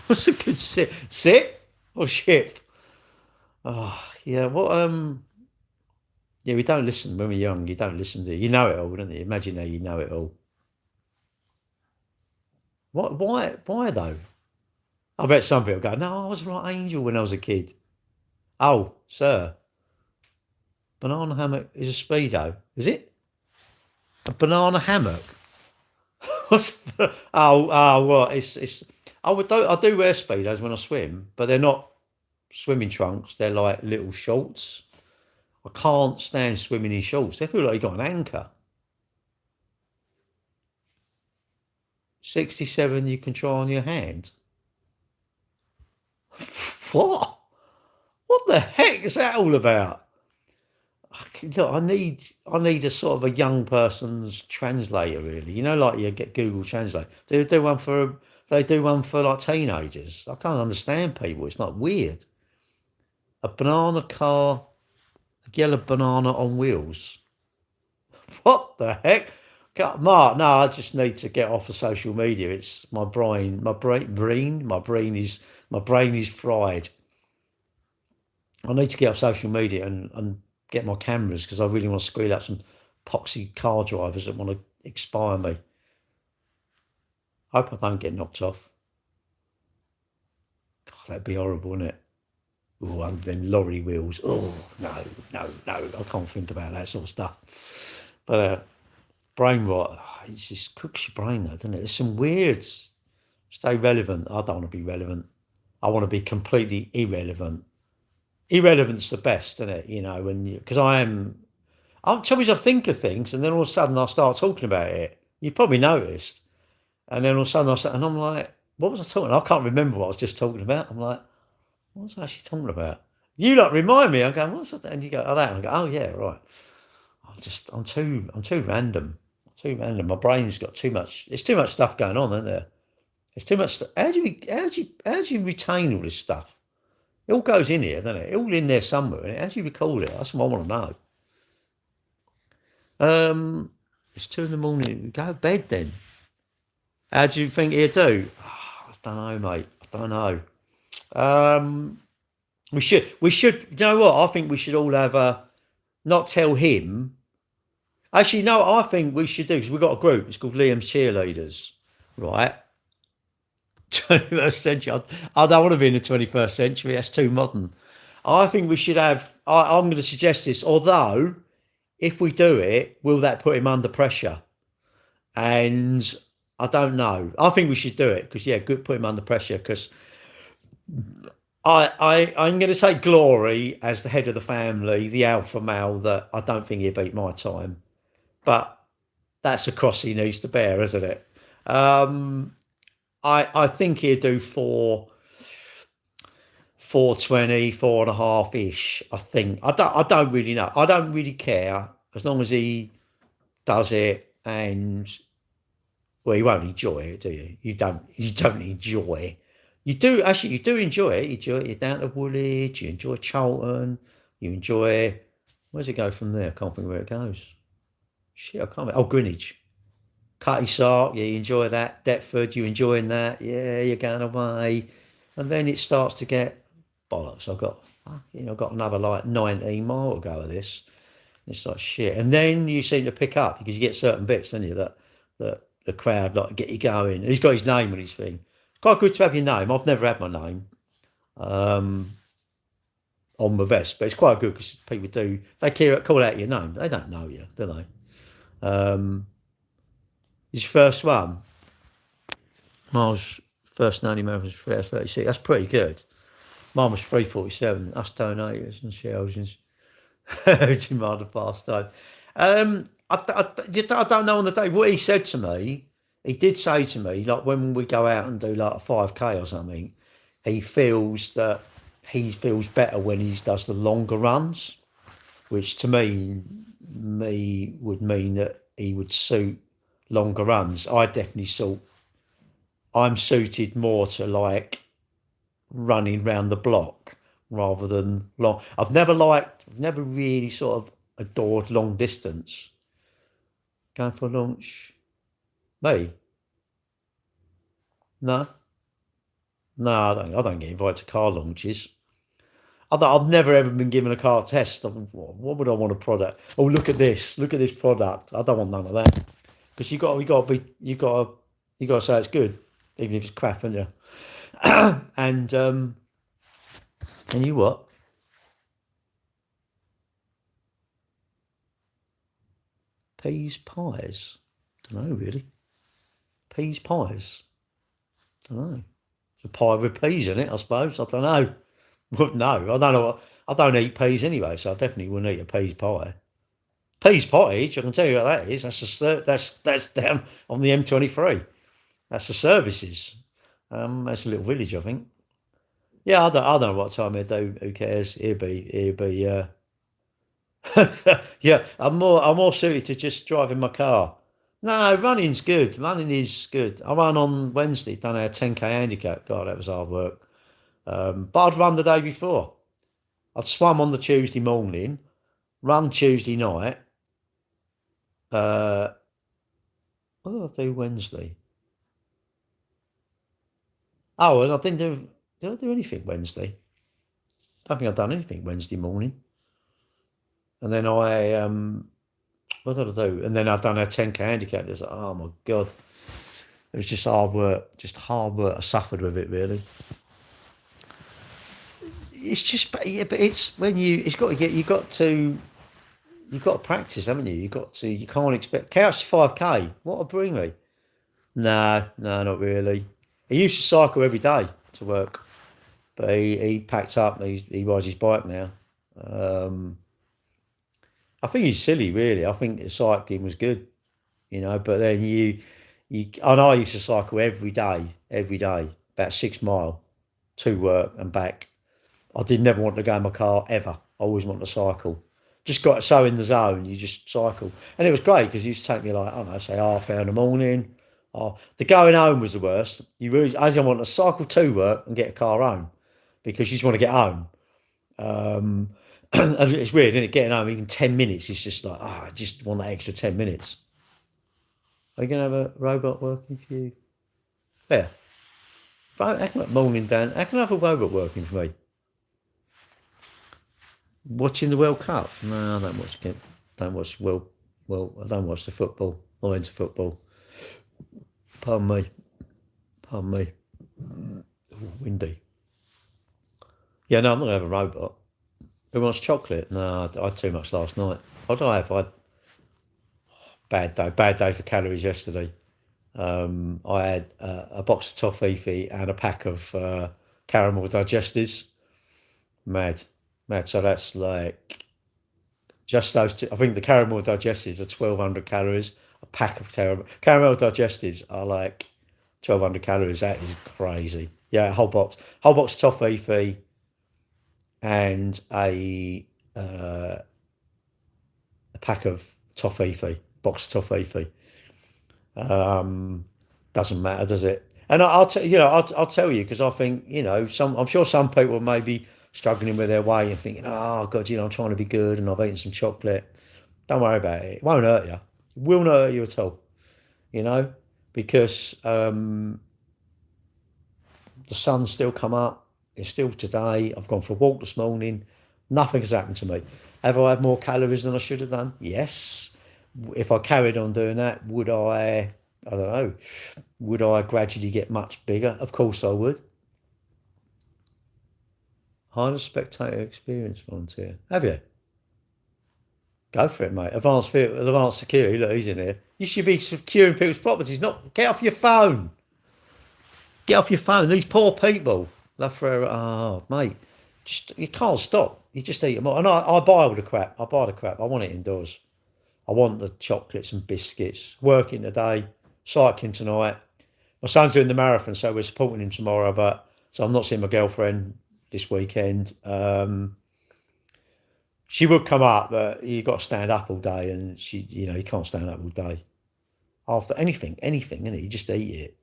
What's a good sit? Sit or shit? Oh, yeah. Yeah, we don't listen when we're young. You don't listen to it. You know it all, don't you? Imagine how you know it all. What? Why though? I bet some people go, no, I was like Angel when I was a kid. Oh, sir. Banana hammock is a Speedo. Is it? A banana hammock? What's what? I do wear Speedos when I swim, but they're not swimming trunks. They're like little shorts. I can't stand swimming in shorts. They feel like you got an anchor. 67 you can try on your hand. What? What the heck is that all about? Look, I need a sort of a young person's translator, really. Like you get Google Translate. Do they do one for like teenagers? I can't understand people. It's not weird. A banana car, a yellow banana on wheels. What the heck? Mark, no, I just need to get off of social media. It's my brain is fried. I need to get off social media and get my cameras because I really want to squeal out some poxy car drivers that want to expire me. I hope I don't get knocked off. God, that'd be horrible, wouldn't it? Oh, and then lorry wheels. Oh, no, I can't think about that sort of stuff. But brain rot, it just cooks your brain though, doesn't it? There's some weirds. Stay relevant. I don't want to be relevant. I want to be completely irrelevant. Irrelevant's the best, isn't it? Because I'm sometimes I think of things and then all of a sudden I start talking about it. You've probably noticed. And then all of a sudden and I'm like, what was I talking about? I can't remember what I was just talking about. I'm like, what was I actually talking about? You remind me. I go, what's that? And you go, oh, that. And I go, oh yeah, right. I'm too random. Too random. My brain's got too much. There's too much stuff going on, isn't there? There's too much. How do you retain all this stuff? It all goes in here, doesn't it? It's all in there somewhere. And how do you recall it? That's what I want to know. It's 2 a.m. Go to bed then. How do you think he'll do? Oh, I don't know, mate. I don't know. We should. You know what? I think we should all have not tell him. Actually, no. I think we should do because we've got a group. It's called Liam's Cheerleaders, right? 21st century. I don't want to be in the 21st century. That's too modern. I think we should have. I'm going to suggest this. Although, if we do it, will that put him under pressure? And I don't know. I think we should do it because put him under pressure because. I'm going to say Glory as the head of the family, the alpha male, that I don't think he'll beat my time. But that's a cross he needs to bear, isn't it? I think he'll do 4:20, 4.5-ish, I think. I don't really know. I don't really care as long as he does it and you won't enjoy it, do you? You don't enjoy. You do enjoy it. You're down to Woolwich, you enjoy Charlton, you enjoy where's it go from there? I can't think where it goes. Shit, I can't remember. Oh, Greenwich. Cutty Sark, you enjoy that. Deptford, you enjoying that? Yeah, you're going away. And then it starts to get bollocks. I've got another like 19 mile to go of this. It's like shit. And then you seem to pick up because you get certain bits, don't you, that the crowd like get you going. He's got his name on his thing. Quite good to have your name. I've never had my name on my vest, but it's quite good because people do. They call out your name. They don't know you, do they? His first one. Miles' first 90 marathon was 3:36. That's pretty good. Mine was 3:47. Us donators and Shells and Jim fast time. I don't know on the day. What he said to me, he did say to me, like when we go out and do like a 5K or something, he feels better when he does the longer runs, which to me would mean that he would suit longer runs. I'm suited more to like running round the block rather than long. I've never really sort of adored long distance. Going for lunch. Me? No, I don't get invited to car launches. I've never ever been given a car test. What would I want a product? Oh, look at this product. I don't want none of that because you got to say it's good, even if it's crap, haven't you? and you what? Peas pies? Don't know really. Peas pies? Don't know. It's a pie with peas in it, I suppose. I don't know. Well, no, I don't know. I don't eat peas anyway, so I definitely wouldn't eat a peas pie. Peas pottage, I can tell you what that is. That's down on the M23. That's the services. That's a little village, I think. Yeah, I don't know what time he'll do. Who cares? He'll be. Yeah, I'm more suited to just driving my car. No, running's good. Running is good. I ran on Wednesday, done a 10K handicap. God, that was hard work. But I'd run the day before. I'd swum on the Tuesday morning, run Tuesday night. What did I do Wednesday? Oh, and I didn't do. Did I do anything Wednesday? Don't think I've done anything Wednesday morning. And then what did I do? And then I've done a 10K handicap. It was like, oh my God. It was just hard work. I suffered with it, really. it's just, yeah, but it's when it's got to get, you've got to practice, haven't you? You can't expect, couch to 5K, what'll bring me? No, no, not really. He used to cycle every day to work, but he packed up and he rides his bike now. Um, I think he's silly, really. I think the cycling was good, but then I know I used to cycle every day, about 6 mile to work and back. I did never want to go in my car ever. I always wanted to cycle. Just got so in the zone, you just cycle, and it was great because it used to take me like I don't know, say half hour in the morning. Oh, the going home was the worst. I just want to cycle to work and get a car home because you just want to get home. Um, and it's weird, isn't it? Getting home even 10 minutes is just like I just want that extra 10 minutes. Are you gonna have a robot working for you? Yeah. How can morning Dan? How can I have a robot working for me? Watching the World Cup? No, I don't watch. Don't watch I don't watch the football. Not into football. Pardon me. Pardon me. Ooh, windy. Yeah, no, I'm not gonna have a robot. Who wants chocolate? No, I had too much last night. What did I have? I had bad day for calories yesterday. I had a box of toffee and a pack of caramel digestives. Mad, mad. So that's like just those two. I think the caramel digestives are 1,200 calories. A pack of caramel digestives are like 1,200 calories. That is crazy. Yeah, whole box of toffee and a pack of toffee, box of toffee. Doesn't matter, does it? And I'll tell I'll tell you because I think I'm sure some people may be struggling with their weight and thinking, oh God, I'm trying to be good and I've eaten some chocolate. Don't worry about it. It won't hurt you. It will not hurt you at all. You know, because the sun's still come up. It's still today. I've gone for a walk this morning. Nothing has happened to me. Have I had more calories than I should have done? Yes. If I carried on doing that, would I? I don't know. Would I gradually get much bigger? Of course I would. Hire a spectator experience volunteer. Have you? Go for it, mate. Advanced security. Look, he's in here. You should be securing people's properties. Not get off your phone. Get off your phone. These poor people. Love for mate. Just you can't stop. You just eat them all. And I buy all the crap. I buy the crap. I want it indoors. I want the chocolates and biscuits. Working today, cycling tonight. My son's doing the marathon, so we're supporting him tomorrow. But so I'm not seeing my girlfriend this weekend. She would come up, but you got to stand up all day, and you can't stand up all day. After anything, innit? You just eat it.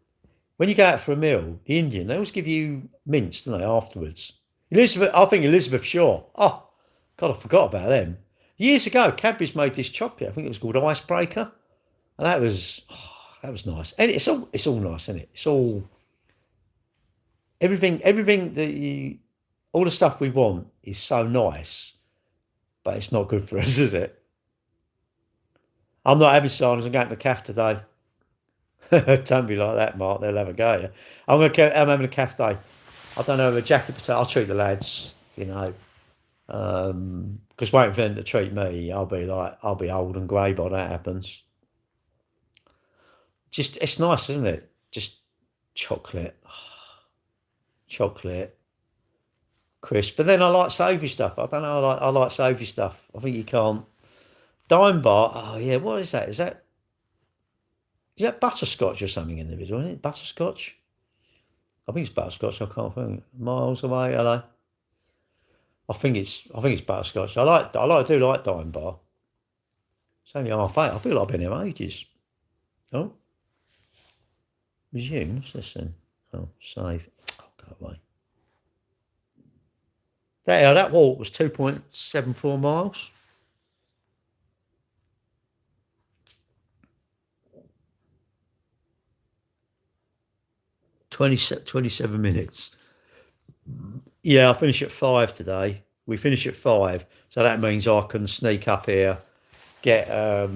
When you go out for a meal, the Indian, they always give you mince, don't they, afterwards? I think Elizabeth Shaw. Oh, God, I forgot about them. Years ago, Cadbury's made this chocolate. I think it was called Icebreaker, and that was nice. And it's all nice, isn't it? It's all everything all the stuff we want is so nice, but it's not good for us, is it? I'm not having silence. I'm going to the cafe today. Don't be like that, Mark. They'll have a go at you. I'm having a cafe day. I don't know, a jacket potato. I'll treat the lads, because waiting for them to treat me, I'll be old and grey by that happens. Just it's nice, isn't it? Just chocolate, chocolate, crisp. But then I like savoury stuff. I don't know. I like savoury stuff. I think you can't. Dime bar. Oh yeah, what is that? Is that butterscotch or something in the middle? Isn't it butterscotch? I think it's butterscotch. I can't think. Miles away. Hello. I think it's butterscotch. I do like Dime Bar. It's only 8:30. I feel like I've been here ages. Oh, resume. What's this then? Oh, save. Oh, go away. That walk was 2.74 miles. 27 minutes. Yeah, I finish at 5 today. We finish at 5, so that means I can sneak up here, get. I've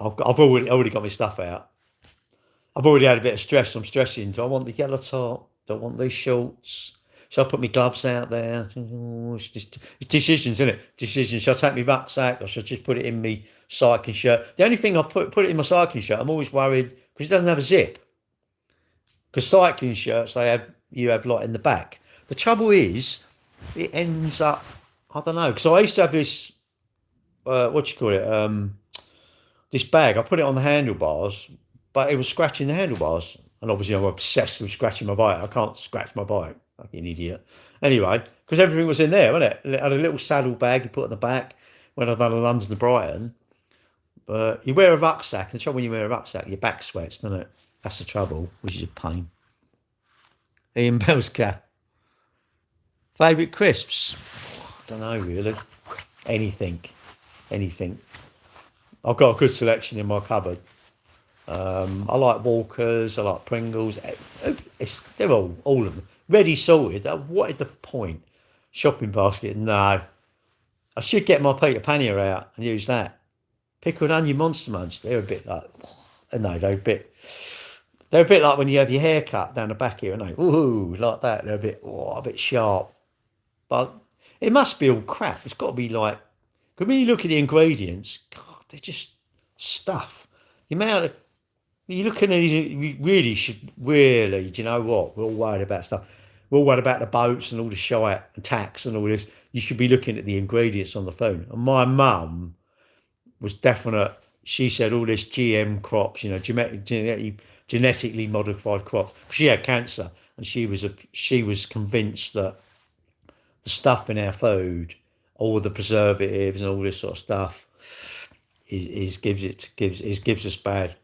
already got my stuff out. I've already had a bit of stress. I'm stressing. Do I want the yellow top? Do I want these shorts? Shall I put my gloves out there? Oh, it's decisions, isn't it? Decisions. Shall I take my rucksack or shall I just put it in my cycling shirt? The only thing I put it in my cycling shirt, I'm always worried because it doesn't have a zip. Because cycling shirts, you have like in the back. The trouble is, it ends up, I don't know, because I used to have this, what do you call it, this bag. I put it on the handlebars, but it was scratching the handlebars. And obviously I'm obsessed with scratching my bike. I can't scratch my bike. Fucking idiot. Anyway, because everything was in there, wasn't it? It had a little saddle bag you put on the back when I've done a London to Brighton. But you wear a rucksack, and the trouble when you wear a rucksack, your back sweats, doesn't it? That's the trouble, which is a pain. Ian Bell's cap. Favourite crisps? I don't know really. Anything. I've got a good selection in my cupboard. I like Walkers, I like Pringles. They're all of them. Ready sorted. What is the point? Shopping basket? No. I should get my Peter Pannier out and use that. Pickled onion Monster Munch. They're a bit like, no, they're a bit like when you have your hair cut down the back here, aren't they? Ooh, like that. They're a bit sharp. But it must be all crap. It's got to be like, because when you look at the ingredients, God, they're just stuff. The amount of, you're looking at these, you really should, really, do you know what? We're all worried about stuff. We're all worried about the boats and all the shite and tax and all this. You should be looking at the ingredients on the phone. And my mum was definite. She said all this GM crops, genetically modified crops. She had cancer, and she was convinced that the stuff in our food, all the preservatives and all this sort of stuff, gives us bad.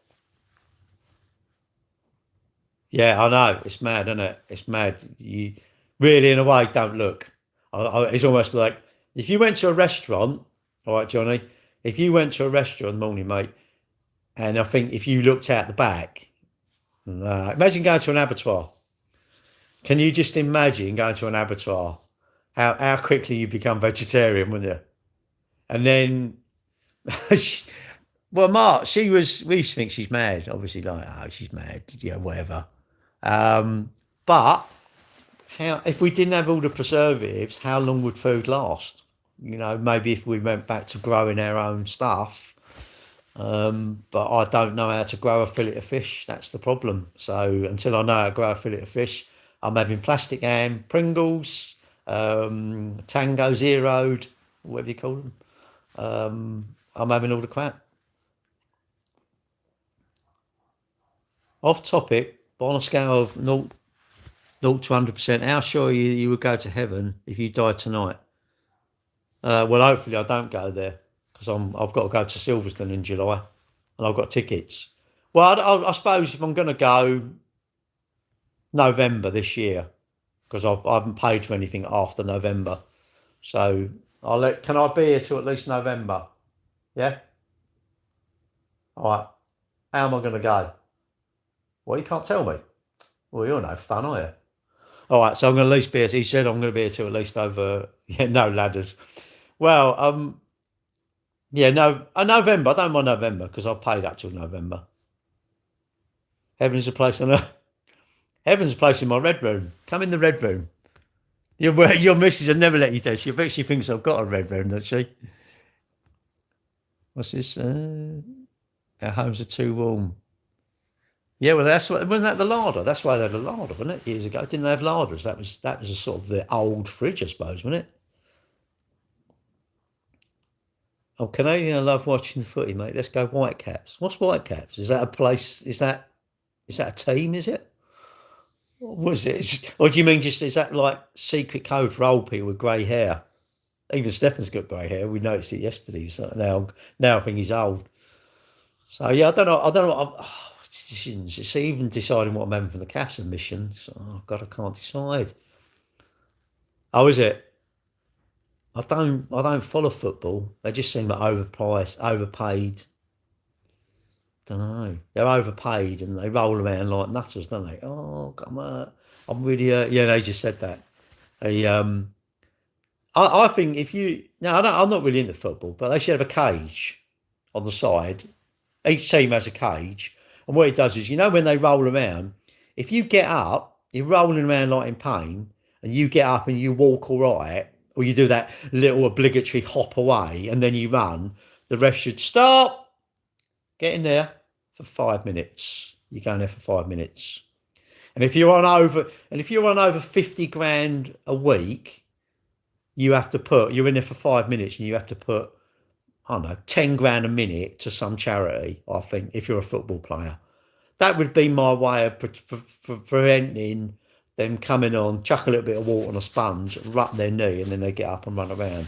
Yeah, I know. It's mad, isn't it? It's mad. You really, in a way, don't look. It's almost like if you went to a restaurant, all right, Johnny, if you went to a restaurant in the morning, mate, and I think if you looked out the back, imagine going to an abattoir. Can you just imagine going to an abattoir? How quickly you become vegetarian, wouldn't you? And then, well, Mark, we used to think she's mad. Obviously, like, oh, she's mad, whatever. But if we didn't have all the preservatives, how long would food last? Maybe if we went back to growing our own stuff. But I don't know how to grow a fillet of fish. That's the problem. So until I know how to grow a fillet of fish, I'm having plastic ham, Pringles, Tango Zeroed, whatever you call them. I'm having all the crap. Off topic, but on a scale of 0 to 100%, how sure you would go to heaven if you died tonight? Well, hopefully I don't go there because I've got to go to Silverstone in July, and I've got tickets. Well, I suppose if I'm going to go November this year, because I haven't paid for anything after November, so can I be here till at least November? Yeah. All right. How am I going to go? Well, you can't tell me. Well, you're no fun, are you? All right, so I'm going to at least be here. He said I'm going to be here till at least over. Yeah, no ladders. Well, yeah, no, November. I don't mind November because I've paid up till November. Heaven's a place on earth. Heaven's a place in my red room. Come in the red room. Your missus will never let you do. She thinks I've got a red room, doesn't she? What's this? Our homes are too warm. Yeah, well, wasn't that the larder? That's why they had a larder, wasn't it? Years ago, didn't they have larders? That was a sort of the old fridge, I suppose, wasn't it? Oh, Canadian, I love watching the footy, mate. Let's go Whitecaps. What's Whitecaps? Is that a place? Is that a team? Is it? What is it? Or do you mean is that like secret code for old people with grey hair? Even Stefan's got grey hair. We noticed it yesterday. So now I think he's old. So yeah, I don't know. Decisions. It's even deciding what I'm having for the CAF submissions. Oh God, I can't decide. Oh, is it? I don't follow football. They just seem like overpriced, overpaid. Don't know. They're overpaid and they roll around like nutters, don't they? Oh, come on. I'm really yeah. They just said that. I think if you I'm not really into football, but they should have a cage on the side. Each team has a cage, and what it does is, when they roll around, if you get up, you're rolling around like in pain, and you get up and you walk all right, or you do that little obligatory hop away and then you run, the ref should stop, get in there for 5 minutes. You're going there for 5 minutes. And if you're on over 50 grand a week, you're in there for 5 minutes and you have to put, I don't know, 10 grand a minute to some charity, I think, if you're a football player. That would be my way of preventing them coming on, chuck a little bit of water on a sponge, rub their knee, and then they get up and run around.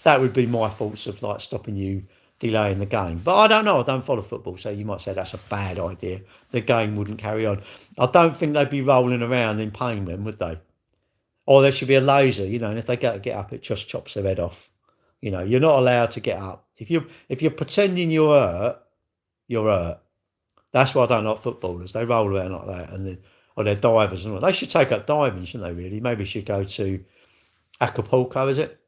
That would be my thoughts of like stopping you delaying the game. But I don't know. I don't follow football, so you might say that's a bad idea. The game wouldn't carry on. I don't think they'd be rolling around in pain then, would they? Or there should be a laser, and if they get up, it just chops their head off. You're not allowed to get up. If you're pretending you're hurt, you're hurt. That's why I don't like footballers. They roll around like that, or they're divers and all. They should take up diving, shouldn't they? Really, maybe should go to Acapulco. Is it?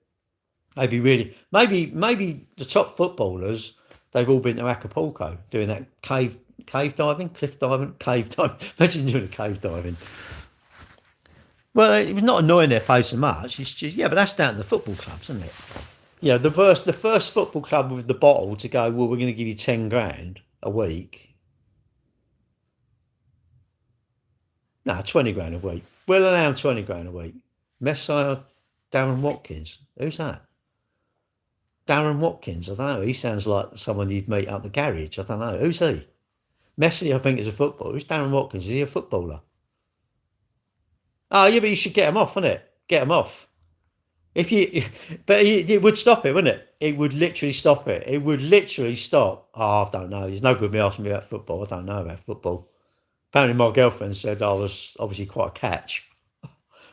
Maybe the top footballers, they've all been to Acapulco doing that cave diving, cliff diving, cave diving. Imagine doing a cave diving. Well, it was not annoying their face so much. It's just, but that's down to the football clubs, isn't it? The first football club with the bottle to go, well, we're going to give you 10 grand a week. No, 20 grand a week. We'll allow 20 grand a week. Messiah Darren Watkins. Who's that? Darren Watkins. I don't know. He sounds like someone you'd meet up the garage. I don't know. Who's he? Messi, I think, is a footballer. Who's Darren Watkins? Is he a footballer? Oh, yeah, but you should get him off, wouldn't it? Get him off. But it would stop it, wouldn't it? It would literally stop it. It would literally stop. Oh, I don't know. It's no good me asking me about football. I don't know about football. Apparently, my girlfriend said I was obviously quite a catch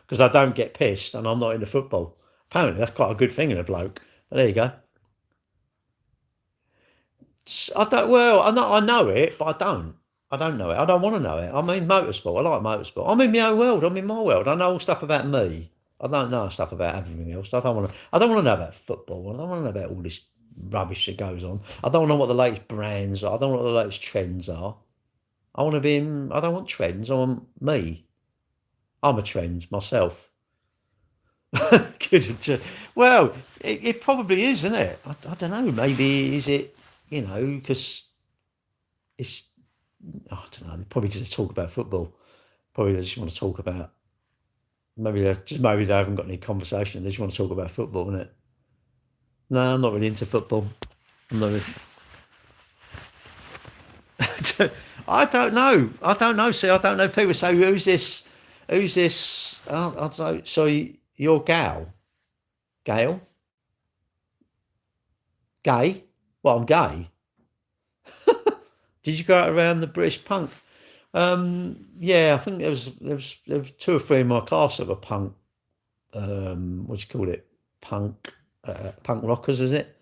because I don't get pissed and I'm not into football. Apparently, that's quite a good thing in a bloke. But there you go. I know it, but I don't. I don't know it. I don't want to know it. I mean, motorsport. I like motorsport. I'm in my own world. I'm in my world. I know all stuff about me. I don't know stuff about everything else. I don't want to know about football. I don't want to know about all this rubbish that goes on. I don't know what the latest brands are. I don't know what the latest trends are. I don't want trends. I want me. I'm a trend myself. Well, it probably is, isn't it? I don't know. Maybe is it, because it's, I don't know, probably because they talk about football. Probably they just want to talk about, maybe they haven't got any conversation. They just want to talk about football, innit? No, I'm not really into football. I'm not really... I don't know. See, I don't know. People say, who's this? Oh, I don't know. So you're Gail? Gail? Gay? Well, I'm gay. Did you go out around the British punk? Yeah, I think there was 2 or 3 in my class that were punk. What do you call it? Punk rockers, is it?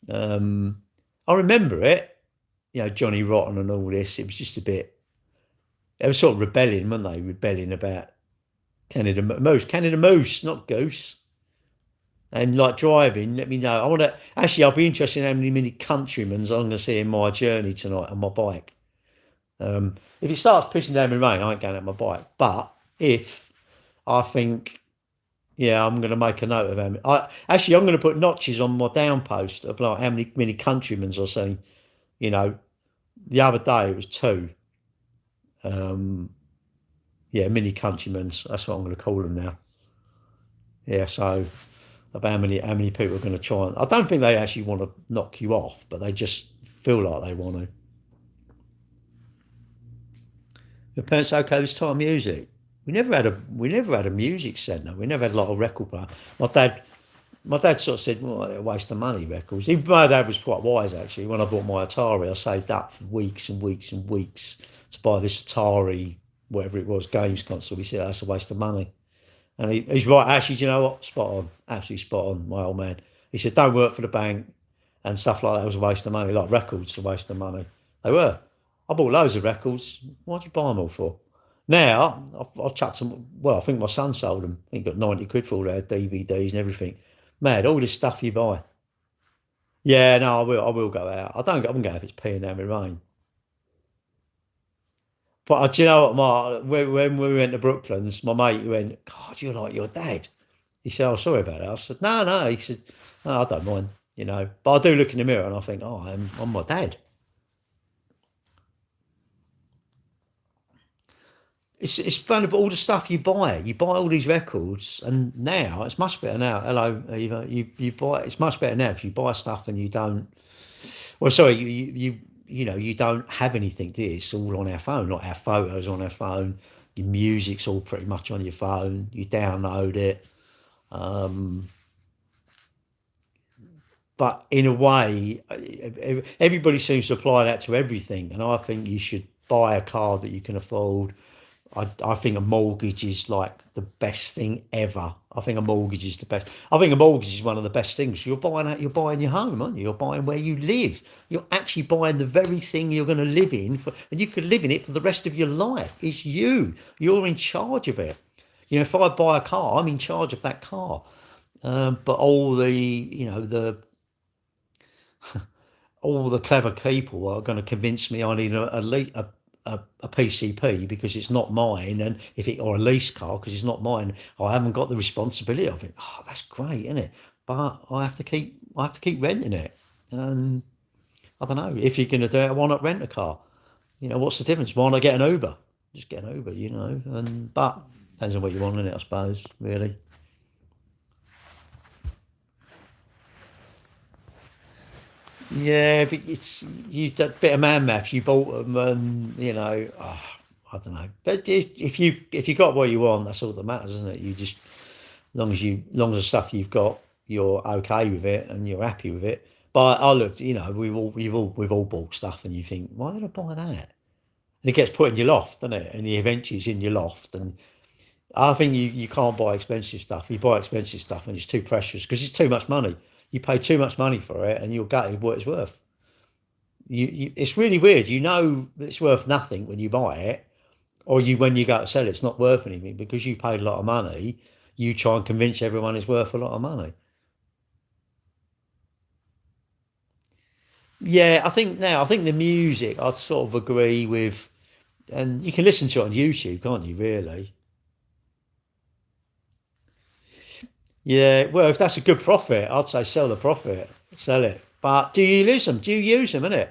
I remember it. Johnny Rotten and all this. It was just a bit. They were sort of rebelling, weren't they? Rebelling about Canada Moose, not Goose. And like driving, let me know. I'll be interested in how many countrymen I'm going to see in my journey tonight on my bike. If it starts pissing down with rain, I ain't going out my bike. But if I think, I'm going to make a note of them. I'm going to put notches on my downpost of like how many countrymen I've seen. The other day it was 2. Mini countrymen. That's what I'm going to call them now. Yeah, so of how many people are going to try and... I don't think they actually want to knock you off, but they just feel like they want to. Your parents say, okay, let's start music. We never had a music centre. We never had a lot of record player. My dad sort of said, well, they're a waste of money, records. Even my dad was quite wise, actually. When I bought my Atari, I saved up for weeks and weeks and weeks to buy this Atari, whatever it was, games console. He said, that's a waste of money. And he's right, actually, do you know what? Spot on. Absolutely spot on, my old man. He said, don't work for the bank and stuff like that was a waste of money. Like records a waste of money. They were. I bought loads of records. Why'd you buy them all for? Now, I've chucked some, well, I think my son sold them. He got 90 quid for all their DVDs and everything. Mad, all this stuff you buy. Yeah, no, I will go out. I wouldn't go if it's peeing down with rain. But do you know what, Mark? When we went to Brooklands, my mate went, "God, you're like your dad." He said, "Oh, sorry about that." I said, "No, no." He said, "No, I don't mind, you know." But I do look in the mirror and I think, "Oh, I'm my dad." It's funny, but all the stuff you buy all these records, and now it's much better now. Hello, Eva. You buy it's much better now because you buy stuff and you don't. Well, sorry, you know you don't have anything. Do you? It's all on our phone, like our photos on our phone. Your music's all pretty much on your phone. You download it. Um, but in a way, everybody seems to apply that to everything, and I think you should buy a car that you can afford. I think a mortgage is like the best thing ever. I think a mortgage is the best. I think a mortgage is one of the best things. You're buying your home, aren't you? You're buying where you live. You're actually buying the very thing you're going to live in, and you could live in it for the rest of your life. It's you. You're in charge of it. You know, if I buy a car, I'm in charge of that car. But all the clever people are going to convince me I need a PCP because it's not mine, and if it or a lease car because it's not mine, I haven't got the responsibility of it. Oh, that's great, isn't it? But I have to keep renting it, and I don't know if you're going to do it. Why not rent a car? You know, what's the difference? Why not get an Uber? Just get an Uber, you know. And but depends on what you want in it, I suppose. Really. Yeah, but it's you did a bit of man maths. You bought them, and you know, I don't know. But if you got what you want, that's all that matters, isn't it? You just long as the stuff you've got, you're okay with it and you're happy with it. But I looked, you know, we've all bought stuff, and you think, why did I buy that? And it gets put in your loft, doesn't it? And eventually it's in your loft, and I think you can't buy expensive stuff. You buy expensive stuff, and it's too precious because it's too much money. You pay too much money for it, and you're gutted what it's worth. It's really weird. You know it's worth nothing when you buy it, or you when you go to sell it, it's not worth anything because you paid a lot of money. You try and convince everyone it's worth a lot of money. Yeah, I think the music I sort of agree with, and you can listen to it on YouTube, can't you? Really? Yeah. Well, if that's a good profit, I'd say sell the profit, sell it. But do you use them? Do you use them? Innit?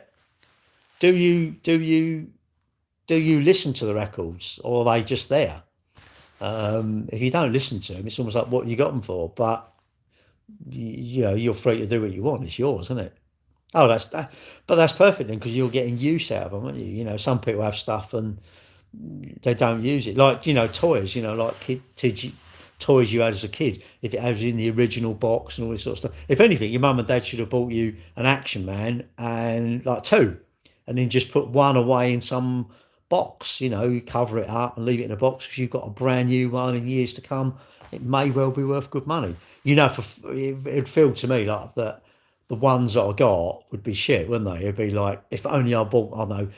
Do you do you listen to the records, or are they just there? If you don't listen to them, it's almost like what you got them for. But you know, you're free to do what you want. It's yours, isn't it? Oh, that's that. But that's perfect then, because you're getting use out of them, aren't you? You know, some people have stuff and they don't use it. Like toys. You know, like toys you had as a kid. If it was in the original box and all this sort of stuff. If anything, your mum and dad should have bought you an Action Man and like two, and then just put one away in some box. You know, you cover it up and leave it in a box because you've got a brand new one in years to come. It may well be worth good money. You know, it'd feel to me like that. The ones that I got would be shit, wouldn't they? It'd be like if only I bought, I don't know,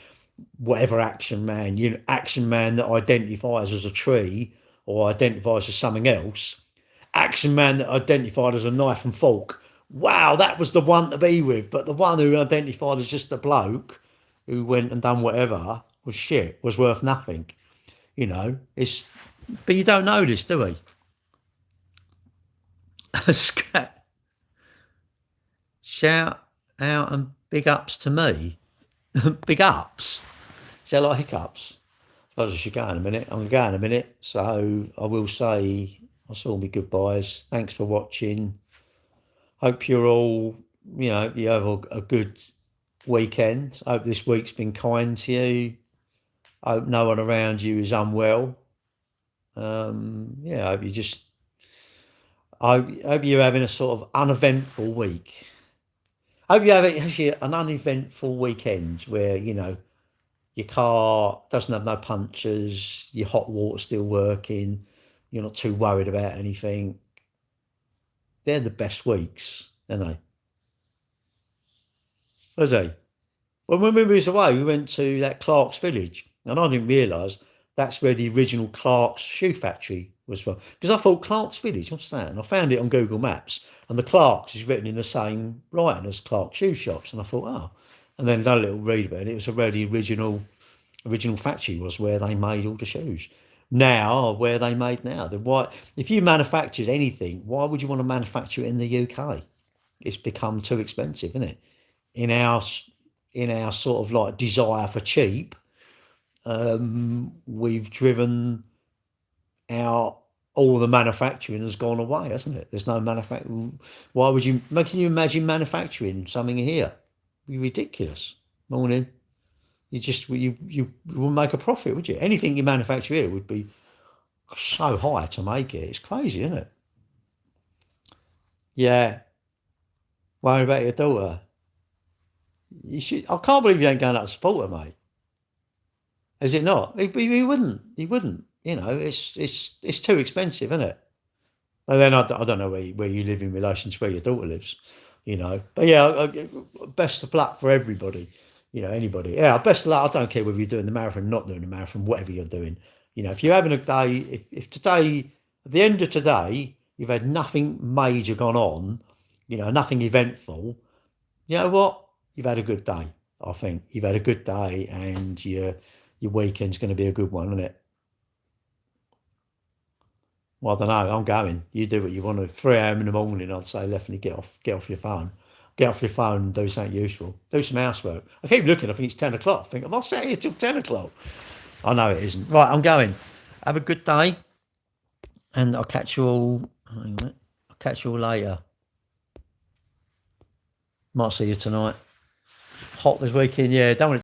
whatever Action Man, you know, Action Man that identifies as a tree or identifies as something else, Action Man that identified as a knife and fork. Wow, that was the one to be with. But the one who identified as just a bloke who went and done whatever was shit, was worth nothing. You know, it's but you don't know this, do we? Shout out and big ups to me. Big ups. Is that like hiccups? I suppose I should go in a minute. I'm going to go in a minute. So I will say, I saw me goodbyes. Thanks for watching. Hope you're all, you know, you have a good weekend. Hope this week's been kind to you. Hope no one around you is unwell. Yeah, I hope you're having a sort of uneventful week. I hope you have actually an uneventful weekend where, you know, your car doesn't have no punctures, your hot water's still working, you're not too worried about anything. They're the best weeks, aren't they? Was they? Well, when we was away, we went to that Clark's village, and I didn't realise that's where the original Clark's shoe factory was from. Because I thought Clark's village, what's that? And I found it on Google Maps, and the Clark's is written in the same writing as Clark shoe shops, and I thought, oh, and then done a little read about it. It was a really original original factory was where they made all the shoes. Now, where they made now, if you manufactured anything, why would you want to manufacture it in the UK? It's become too expensive, isn't it? In our in our sort of like desire for cheap, we've driven our all the manufacturing has gone away, hasn't it? There's no manufacturing. Why would you? Can you imagine manufacturing something here? It'd be ridiculous. Morning. You wouldn't make a profit, would you? Anything you manufacture here would be so high to make it. It's crazy, isn't it? Yeah. Worry about your daughter. You should. I can't believe you ain't going out to support her, mate. Is it not? He wouldn't. He wouldn't. You know, it's too expensive, isn't it? And then I don't know where you live in relation to where your daughter lives, you know. But yeah, best of luck for everybody, you know, anybody. Yeah, best of luck. I don't care whether you're doing the marathon, not doing the marathon, whatever you're doing. You know, if you're having a day, if today, at the end of today, you've had nothing major gone on, you know, nothing eventful, you know what? You've had a good day. I think you've had a good day, and your weekend's going to be a good one, isn't it? Well, I don't know. I'm going. You do what you want to. 3 a.m. in the morning, I'd say definitely get off your phone. Get off your phone and do something useful. Do some housework. I keep looking. I think it's 10 o'clock. I think, am I sat here till 10 o'clock? I know it isn't. Right, I'm going. Have a good day, and I'll catch you all. Hang on a minute. I'll catch you all later. Might see you tonight. Hot this weekend. Yeah, don't want